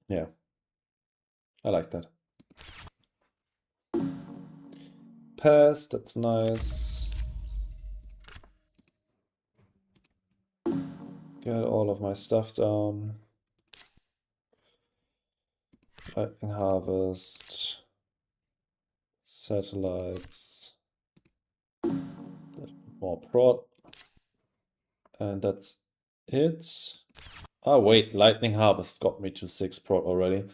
Yeah, I like that. Pass, that's nice. Get all of my stuff down. Lightning Harvest. Satellites. A little bit more prod. And that's it. Oh wait, Lightning Harvest got me to 6 prod already.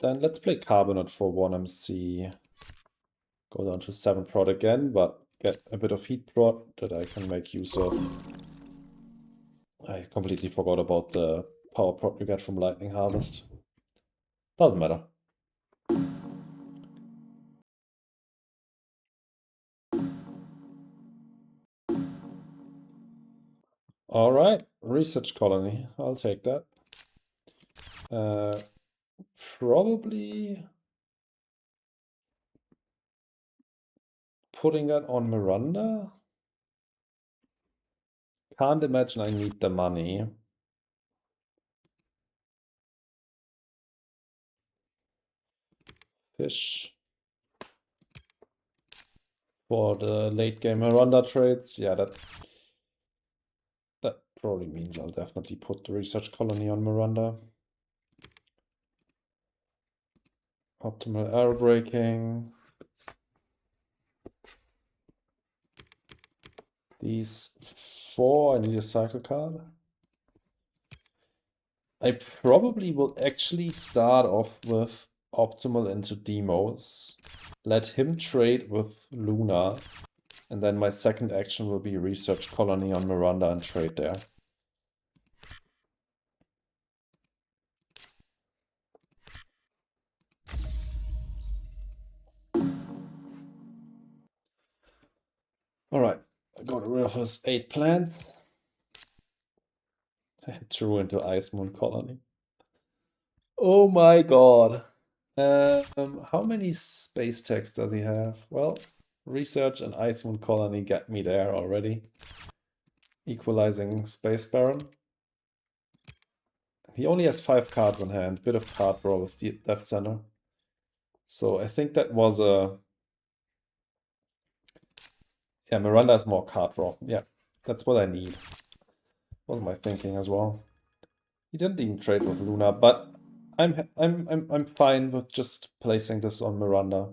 Then let's play Carbonate for 1 MC. Go down to 7 prod again, but get a bit of heat prod that I can make use of. I completely forgot about the power prod you get from Lightning Harvest. Doesn't matter. Alright, research colony. I'll take that. Probably putting that on Miranda. Can't imagine I need the money. Fish. For the late game Miranda trades. Yeah, that probably means I'll definitely put the research colony on Miranda. Optimal arrow breaking. These 4, I need a cycle card. I probably will actually start off with Optimal into Demos. Let him trade with Luna. And then my second action will be research colony on Miranda and trade there. Alright, I got rid of his 8 plants. And threw into Ice Moon colony. Oh my god. How many space tags does he have? Well, research and Ice Moon colony get me there already. Equalizing Space Baron. He only has 5 cards in hand, bit of card draw with the Death Center. So I think that was a... Yeah, Miranda has more card draw. Yeah, that's what I need. Was my thinking as well. He didn't even trade with Luna, but I'm fine with just placing this on Miranda.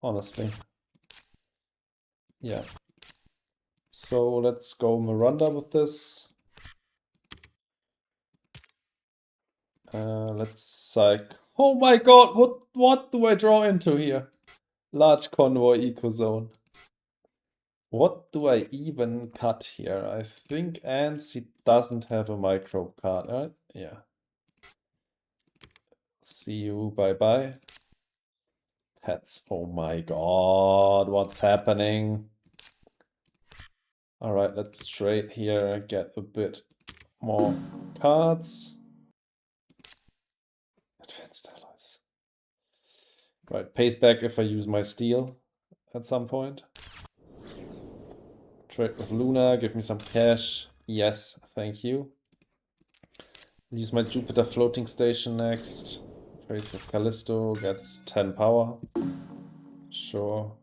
Honestly. Yeah. So let's go Miranda with this. Let's psych. Oh my god, what do I draw into here? Large convoy ecozone. What do I even cut here? I think Ants, he doesn't have a micro card, right? Yeah. See you, bye-bye. Pets, oh my god, what's happening? Alright, let's trade here, get a bit more cards. Advanced allies. Right, pays back if I use my steel at some point. Trade with Luna, give me some cash. Yes, thank you. Use my Jupiter floating station next. Trades with Callisto, gets 10 power. Sure.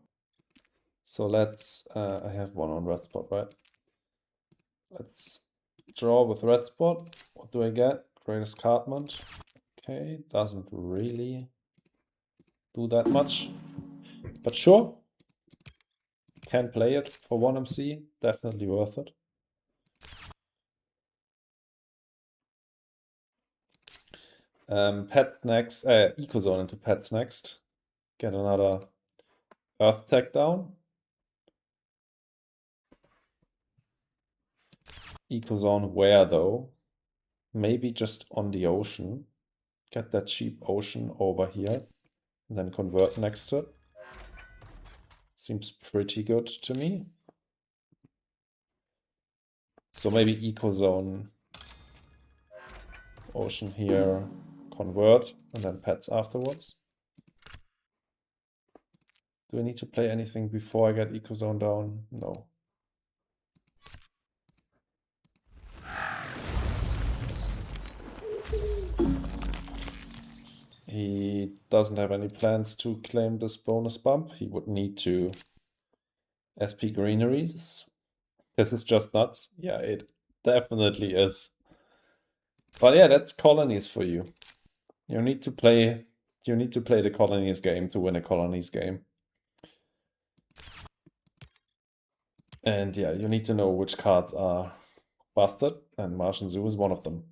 So let's, I have one on red spot, right? Let's draw with red spot. What do I get? Greatest Cardment. Okay, doesn't really do that much. But sure. Can play it for 1 MC. Definitely worth it. Pets next. Ecozone into pets next. Get another Earth tag down. Ecozone where though? Maybe just on the ocean. Get that cheap ocean over here. And then convert next to it. Seems pretty good to me. So maybe Ecozone ocean here, convert, and then pets afterwards. Do I need to play anything before I get Ecozone down? No. He doesn't have any plans to claim this bonus bump. He would need to SP greeneries. This is just nuts. Yeah, it definitely is. But yeah, that's colonies for you. You need to play the colonies game to win a colonies game. And yeah, you need to know which cards are busted, and Martian Zoo is one of them,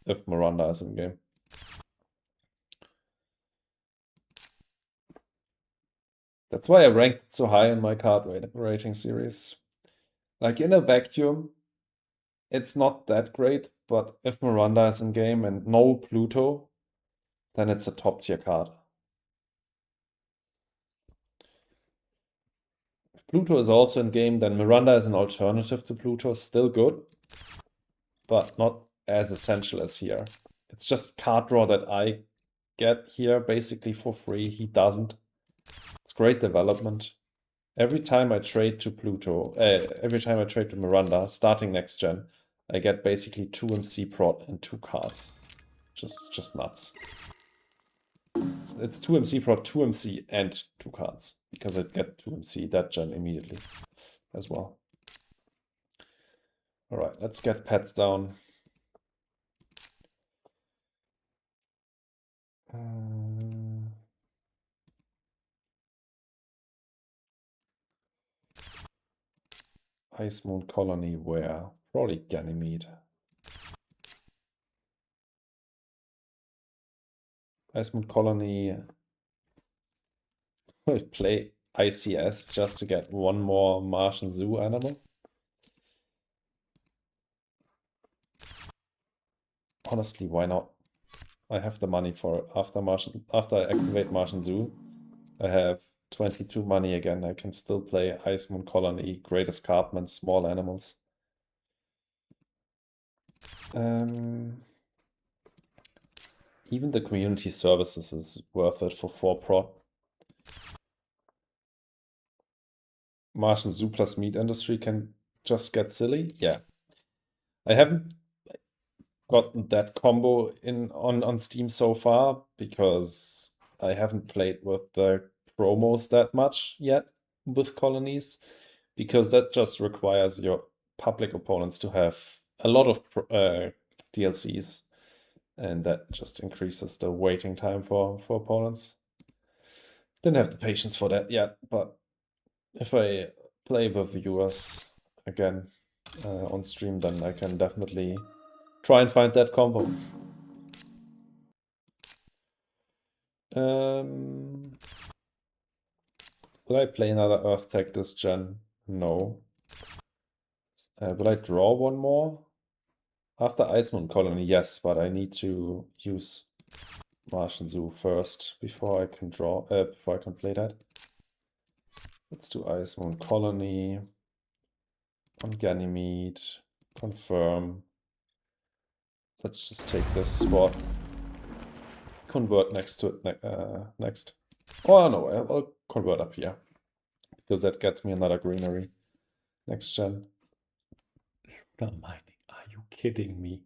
if Miranda is in game. That's why I ranked it so high in my card rating series. Like in a vacuum, it's not that great, but if Miranda is in game and no Pluto, then it's a top tier card. If Pluto is also in game, then Miranda is an alternative to Pluto, still good, but not as essential as here. It's just card draw that I get here basically for free. He doesn't. It's great development. Every time I trade to Pluto, every time I trade to Miranda, starting next gen, I get basically 2 MC prot and 2 cards. Just nuts. It's 2 MC prot, 2 MC, and 2 cards. Because I get 2 MC that gen immediately as well. Alright, let's get pets down. Ice Moon Colony where? Probably Ganymede. Ice Moon Colony. I play ICS just to get one more Martian Zoo animal. Honestly, why not? I have the money for it. After I activate Martian Zoo, I have 22 money again. I can still play Ice Moon Colony, Great Escarpment, small animals. Even the community services is worth it for 4 prot. Martian Zoo plus meat industry can just get silly. Yeah. I haven't gotten that combo on Steam so far because I haven't played with the promos that much yet with colonies, because that just requires your public opponents to have a lot of DLCs, and that just increases the waiting time for opponents. Didn't have the patience for that yet, but if I play with viewers again on stream, then I can definitely try and find that combo. Will I play another Earth Tech this gen? No. Will I draw one more? After Ice Moon Colony, yes, but I need to use Martian Zoo first before I can draw, before I can play that. Let's do Ice Moon Colony on Ganymede, confirm. Let's just take this spot, convert next to it next. Oh no, I'll convert up here because that gets me another greenery next gen. Not mining. Are you kidding me?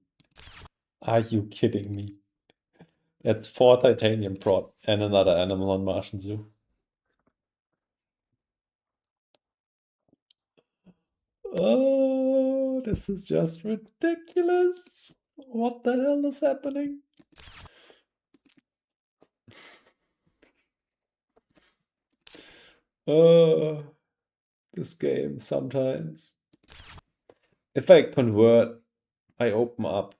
Are you kidding me? That's 4 titanium prot and another animal on Martian Zoo. Oh, this is just ridiculous. What the hell is happening? This game sometimes. If I convert, I open up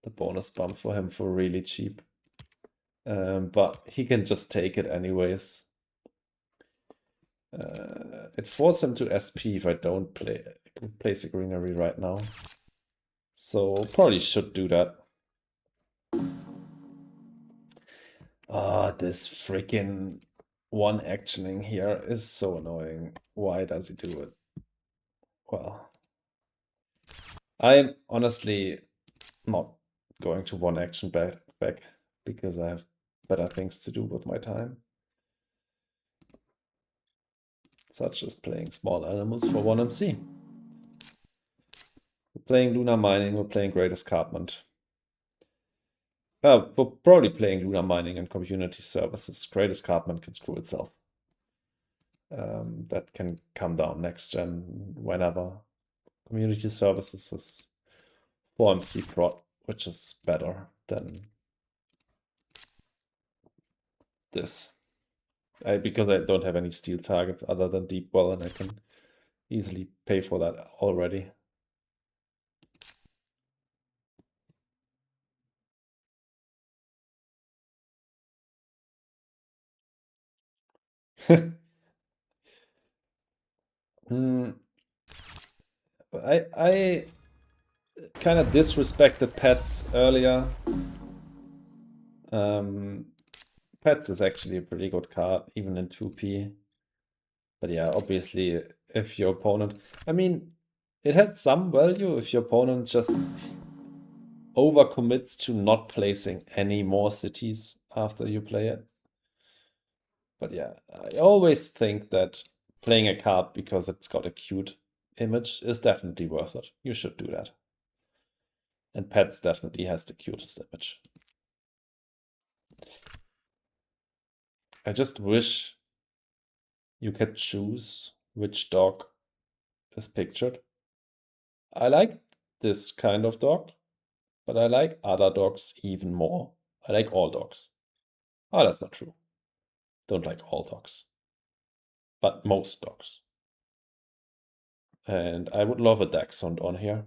the bonus bump for him for really cheap. But he can just take it anyways. It forces him to SP if I don't place a greenery right now. So probably should do that. This freaking one actioning here is so annoying. Why does he do it? Well, I'm honestly not going to one action back because I have better things to do with my time. Such as playing small animals for 1 MC. We're playing Lunar Mining, we're playing Great Escarpment. We're probably playing Lunar Mining and Community Services. Great Escarpment can screw itself. That can come down next gen whenever. Community Services is 4 MC prot, which is better than this. Because I don't have any steel targets other than Deep Well, and I can easily pay for that already. I kind of disrespected Pets earlier. Pets is actually a pretty good card, even in 2P. But yeah, obviously, if your opponent... I mean, it has some value if your opponent just overcommits to not placing any more cities after you play it. But yeah, I always think that playing a card because it's got a cute image is definitely worth it. You should do that. And Pets definitely has the cutest image. I just wish you could choose which dog is pictured. I like this kind of dog, but I like other dogs even more. I like all dogs. Oh, that's not true. Don't like all dogs, but most dogs. And I would love a dachshund on here.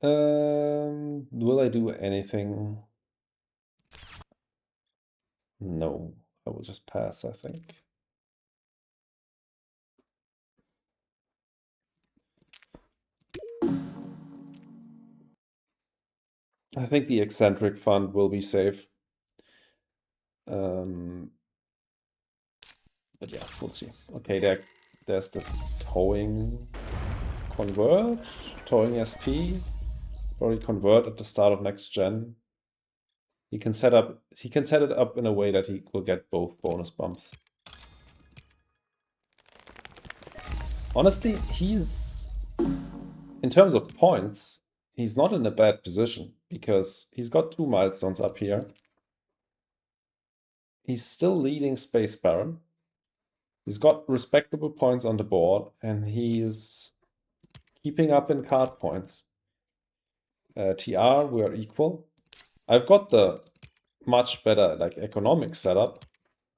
Will I do anything? No, I will just pass, I think. I think the eccentric fund will be safe. But yeah, we'll see. Okay, there's the towing convert, towing SP. Probably convert at the start of next gen. He can set it up in a way that he will get both bonus bumps. Honestly, in terms of points, he's not in a bad position because he's got 2 milestones up here. He's still leading Space Baron. He's got respectable points on the board, and he's keeping up in card points. TR, we are equal. I've got the much better economic setup,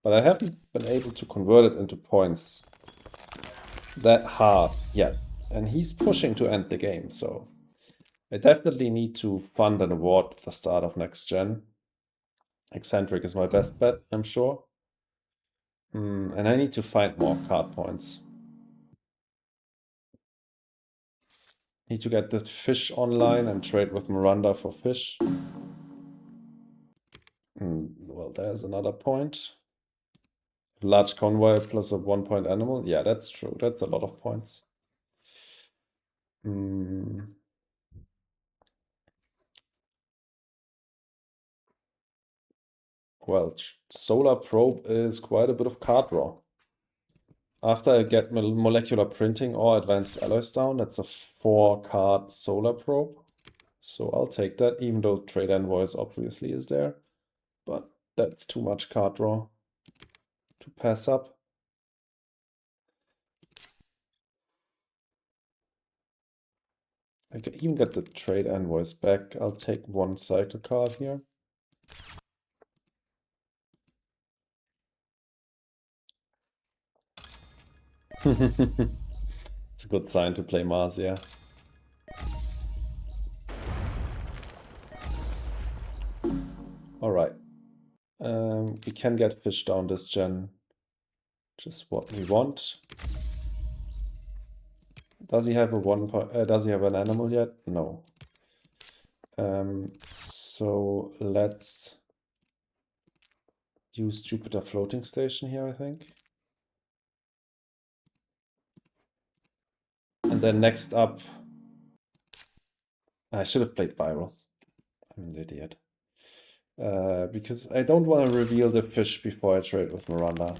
but I haven't been able to convert it into points that hard yet. And he's pushing to end the game, so I definitely need to fund an award at the start of next gen. Eccentric is my best bet, I'm sure. And I need to find more card points. Need to get the fish online and trade with Miranda for fish. Well, there's another point. Large convoy plus a 1-point animal. Yeah, that's true. That's a lot of points. Well, Solar Probe is quite a bit of card draw. After I get Molecular Printing or Advanced Alloys down, that's a 4-card Solar Probe. So I'll take that, even though Trade Envoys obviously is there. But that's too much card draw to pass up. I can even get the Trade Envoys back. I'll take 1 cycle card here. It's a good sign to play Mars, yeah. Alright. We can get fish down this gen. Just what we want. Does he have does he have an animal yet? No. So let's use Jupiter Floating Station here, I think. And then next up, I should have played Viral. I'm an idiot. Because I don't want to reveal the fish before I trade with Miranda.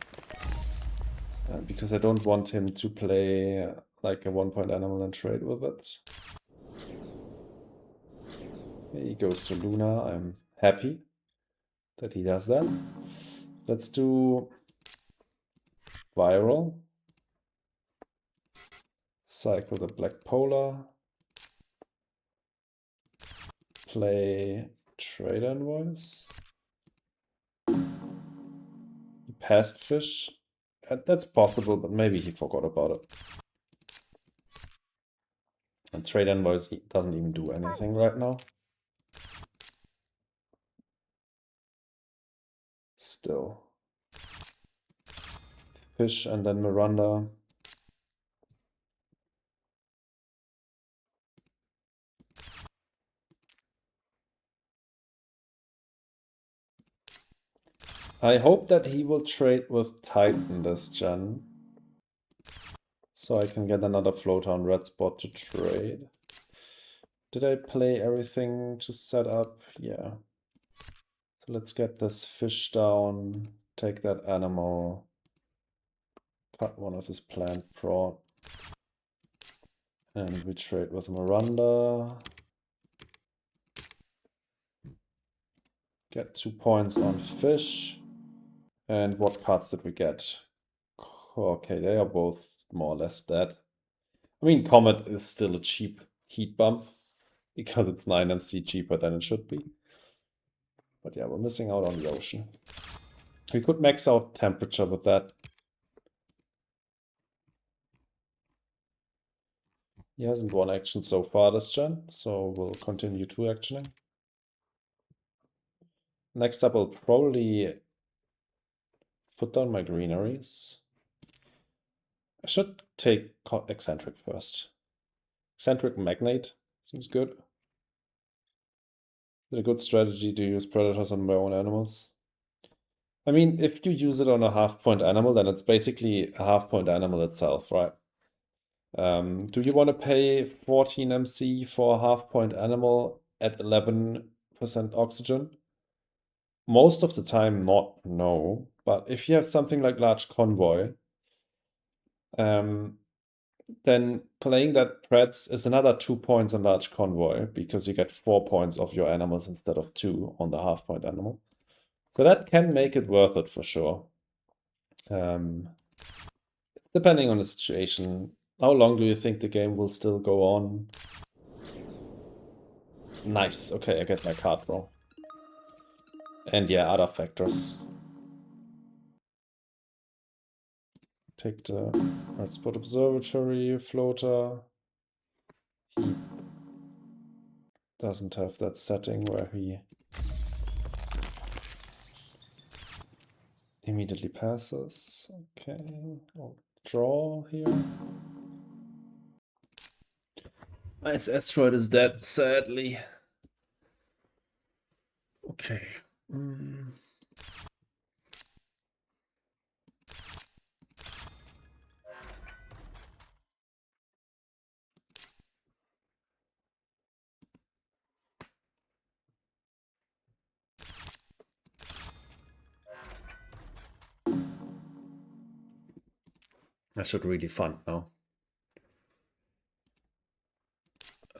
Because I don't want him to play like a 1-point animal and trade with it. He goes to Luna. I'm happy that he does that. Let's do Viral. Cycle the Black Polar. Play Trade Envoys. He passed fish. That's possible, but maybe he forgot about it. And Trade Envoys doesn't even do anything right now. Still. Fish and then Miranda. I hope that he will trade with Titan this gen. So I can get another floater on red spot to trade. Did I play everything to set up? Yeah. So let's get this fish down, take that animal, cut one of his plant prod, and we trade with Miranda. Get 2 points on fish. And what cards did we get? Okay, they are both more or less dead. I mean, Comet is still a cheap heat bump because it's 9 MC cheaper than it should be. But yeah, we're missing out on the ocean. We could max out temperature with that. He hasn't won action so far this gen, so we'll continue 2-actioning. Next up, I'll probably put down my greeneries. I should take Eccentric first. Eccentric Magnate seems good. Is it a good strategy to use predators on my own animals? I mean, if you use it on a half-point animal, then it's basically a half-point animal itself, right? Do you want to pay 14 MC for a half-point animal at 11% oxygen? Most of the time, not, no. But if you have something like Large Convoy, then playing that Preds is another 2 points on Large Convoy, because you get 4 points of your animals instead of 2 on the half-point animal. So that can make it worth it for sure. Depending on the situation. How long do you think the game will still go on? Nice. Okay, I get my card draw. And yeah, other factors. Take the Red Spot Observatory floater. He doesn't have that setting where he immediately passes. Okay, I'll draw here. Nice asteroid is dead, sadly. Okay. I should really fund now.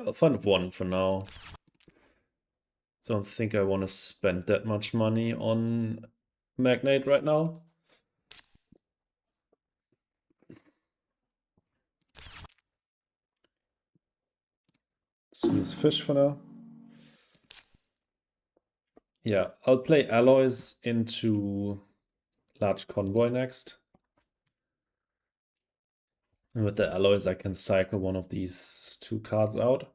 I'll fund 1 for now. Don't think I want to spend that much money on Magnate right now. Let's use fish for now. Yeah, I'll play alloys into Large Convoy next. And with the alloys, I can cycle one of these 2 cards out.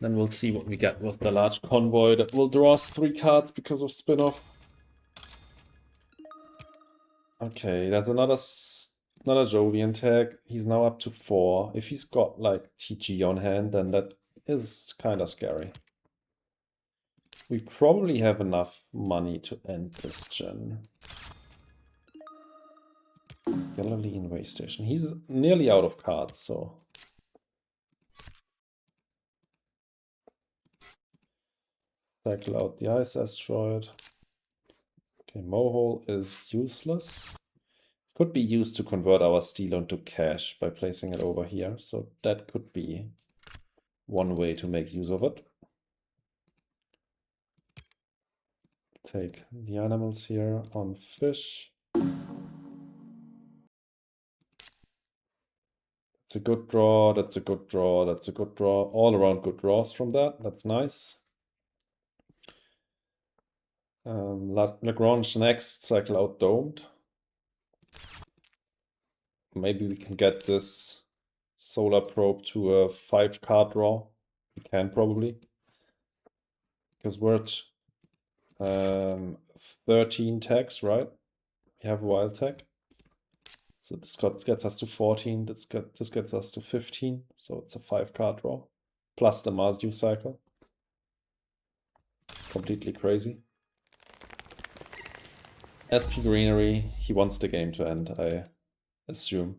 Then we'll see what we get with the Large Convoy that will draw us 3 cards because of spin-off. Okay, that's another Jovian tag. He's now up to 4. If he's got like TG on hand, then that is kind of scary. We probably have enough money to end this gen. Galilean Way Station. He's nearly out of cards, so. Cycle out the ice asteroid. Okay, Mohole is useless. Could be used to convert our steel into cash by placing it over here, so that could be one way to make use of it. Take the animals here on fish. That's a good draw, that's a good draw, that's a good draw. All around good draws from that, that's nice. Lagrange next, cycle out Domed. Maybe we can get this solar probe to a 5-card draw. We can probably. Because we're at 13 tags, right? We have a wild tag. So this gets us to 14. This gets us to 15. So it's a 5-card draw. Plus the Mars Zoo cycle. Completely crazy. SP Greenery, he wants the game to end, I assume.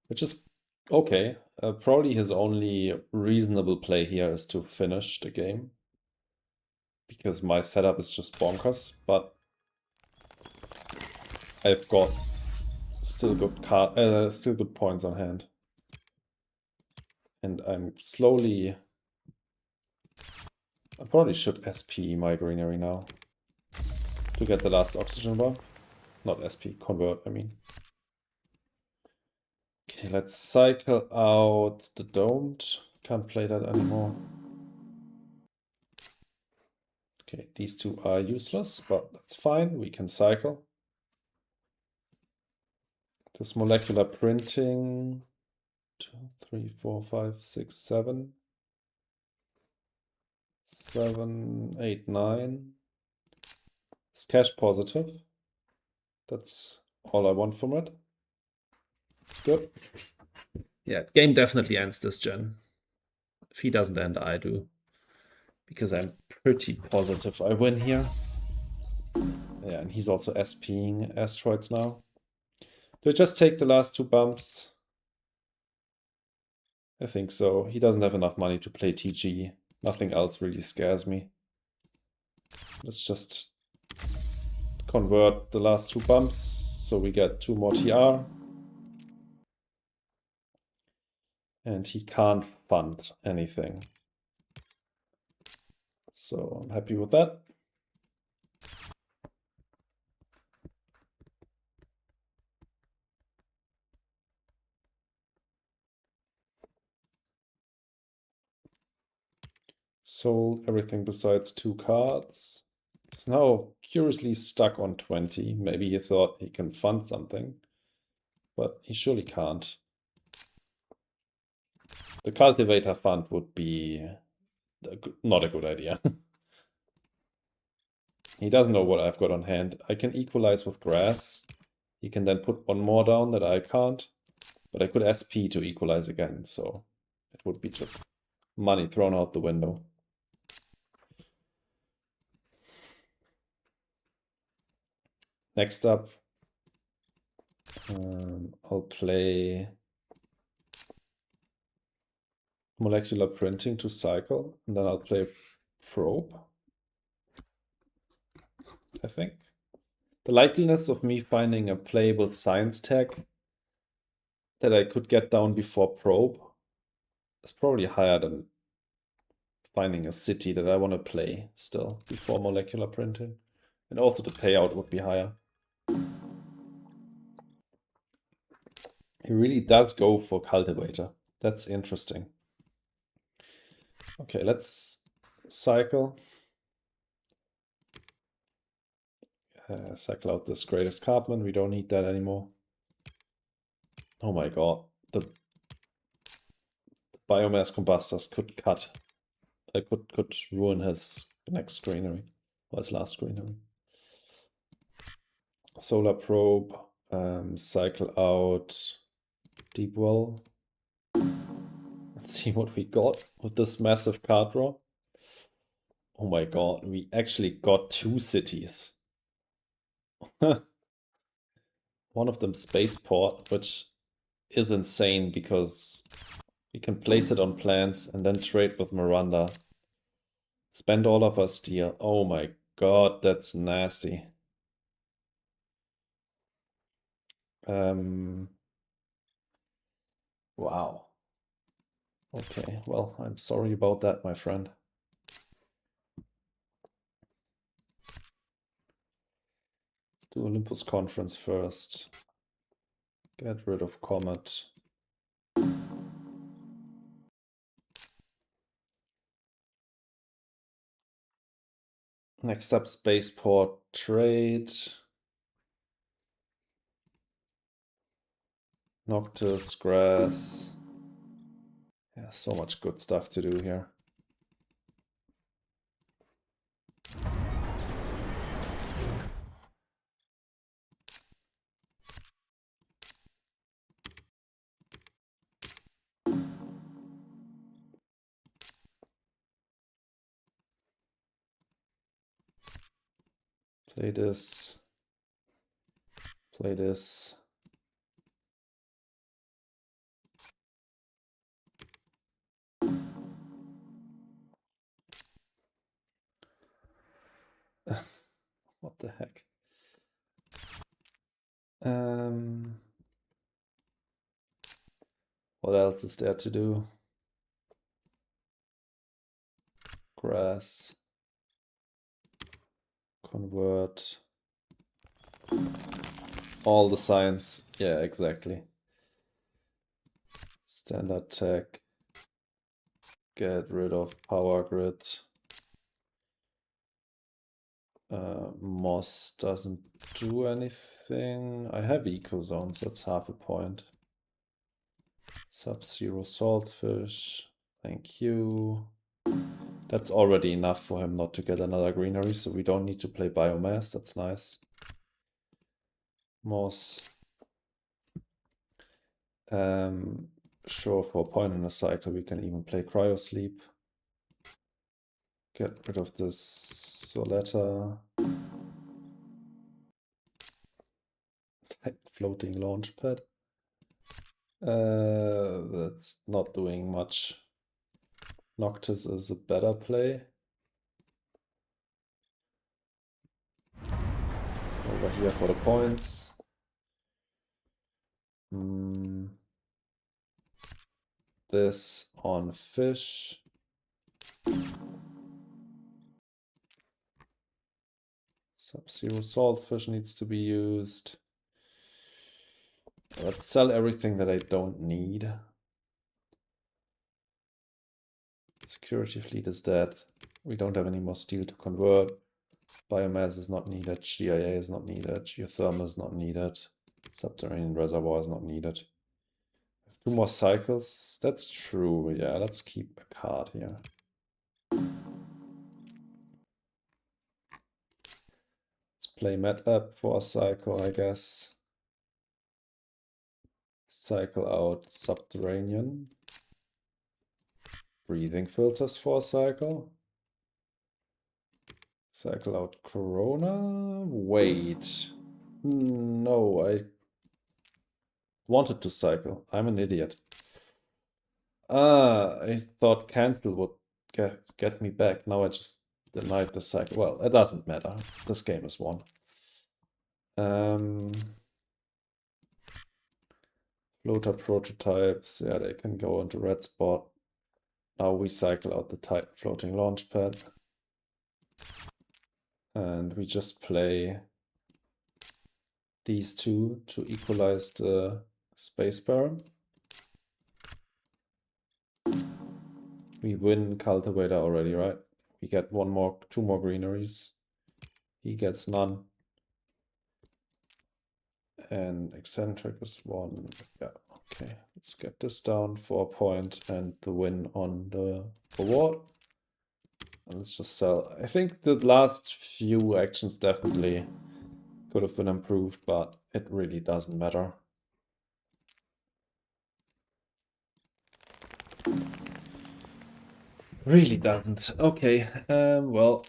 Which is okay. Probably his only reasonable play here is to finish the game. Because my setup is just bonkers, but I've got still good points on hand. And I'm slowly... I probably should SP my greenery now. To get the last oxygen bar. Not SP, convert, I mean. Okay, let's cycle out the domed. Can't play that anymore. Okay, these 2 are useless, but that's fine. We can cycle. This molecular printing. 2, 3, 4, 5, 6, 7. 7, 8, 9. It's cash positive. That's all I want from it. It's good. Yeah, game definitely ends this gen. If he doesn't end, I do. Because I'm pretty positive I win here. Yeah, and he's also SPing asteroids now. Do I just take the last 2 bumps? I think so. He doesn't have enough money to play TG. Nothing else really scares me. Let's just convert the last 2 bumps so we get 2 more TR. And he can't fund anything. So I'm happy with that. Sold everything besides 2 cards. He's now curiously stuck on 20. Maybe he thought he can fund something, but he surely can't. The cultivator fund would be not a good idea. He doesn't know what I've got on hand. I can equalize with grass. He can then put 1 more down that I can't. But I could SP to equalize again, so it would be just money thrown out the window. Next up, I'll play molecular printing to cycle, and then I'll play probe, I think. The likeliness of me finding a playable science tag that I could get down before probe is probably higher than finding a city that I want to play still before molecular printing. And also the payout would be higher. He really does go for cultivator. That's interesting. Okay, let's cycle. Cycle out this great escarpment. We don't need that anymore. Oh my god. The biomass combustors could cut. Could ruin his next greenery. Or his last greenery. Solar probe. Cycle out deep well. Let's see what we got with this massive card draw. Oh my god, we actually got 2 cities. One of them spaceport, which is insane because we can place it on plans and then trade with Miranda. Spend all of our steel. Oh my god, that's nasty. Wow. Okay, well, I'm sorry about that, my friend. Let's do Olympus Conference first. Get rid of Comet. Next up, Spaceport Trade. Noctis, Grass. Yeah, so much good stuff to do here. Play this. Play this. What the heck? What else is there to do? Grass. Convert. All the signs. Yeah, exactly. Standard tech. Get rid of power grid. Moss doesn't do anything. I have eco zones, that's half a point. Sub-Zero Saltfish, thank you. That's already enough for him not to get another greenery, so we don't need to play biomass, that's nice. Moss. Sure, for a point in a cycle we can even play Cryosleep. Get rid of this Soletta. Floating launch pad. That's not doing much. Noctis is a better play. Over here for the points. This on fish. Sub-Zero Saltfish needs to be used. Let's sell everything that I don't need. Security fleet is dead. We don't have any more steel to convert. Biomass is not needed. GIA is not needed. Geothermal is not needed. Subterranean reservoir is not needed. 2 more cycles. That's true. Yeah, let's keep a card here. Let's play MATLAB for a cycle, I guess. Cycle out Subterranean. Breathing filters for a cycle. Cycle out Corona. Wait. No, I wanted to cycle. I'm an idiot. I thought cancel would get me back. Now I just denied the cycle. Well, it doesn't matter. This game is won. Floater prototypes. Yeah, they can go into red spot. Now we cycle out the type floating launch pad. And we just play these two to equalize the space baron. We win cultivator already, right? We get 2 more greeneries. He gets none. And eccentric is 1. Yeah, okay. Let's get this down for a point and the win on the reward. And let's just sell. I think the last few actions definitely could have been improved, but it really doesn't matter. Really doesn't. Okay, well,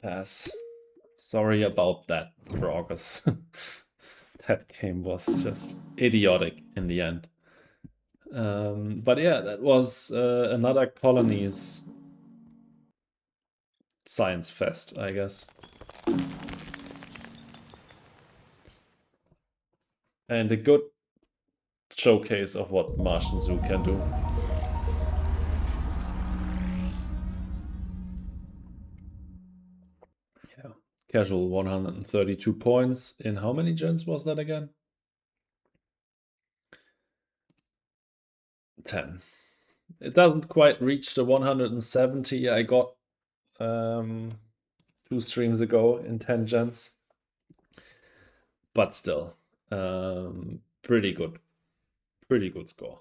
pass. Sorry about that, Progress. That game was just idiotic in the end. But yeah, that was another colonies science fest, I guess. And a good showcase of what Martian Zoo can do. Yeah, casual 132 points. In how many gens was that again? 10. It doesn't quite reach the 170 I got 2 streams ago in 10 gens. But still, pretty good score.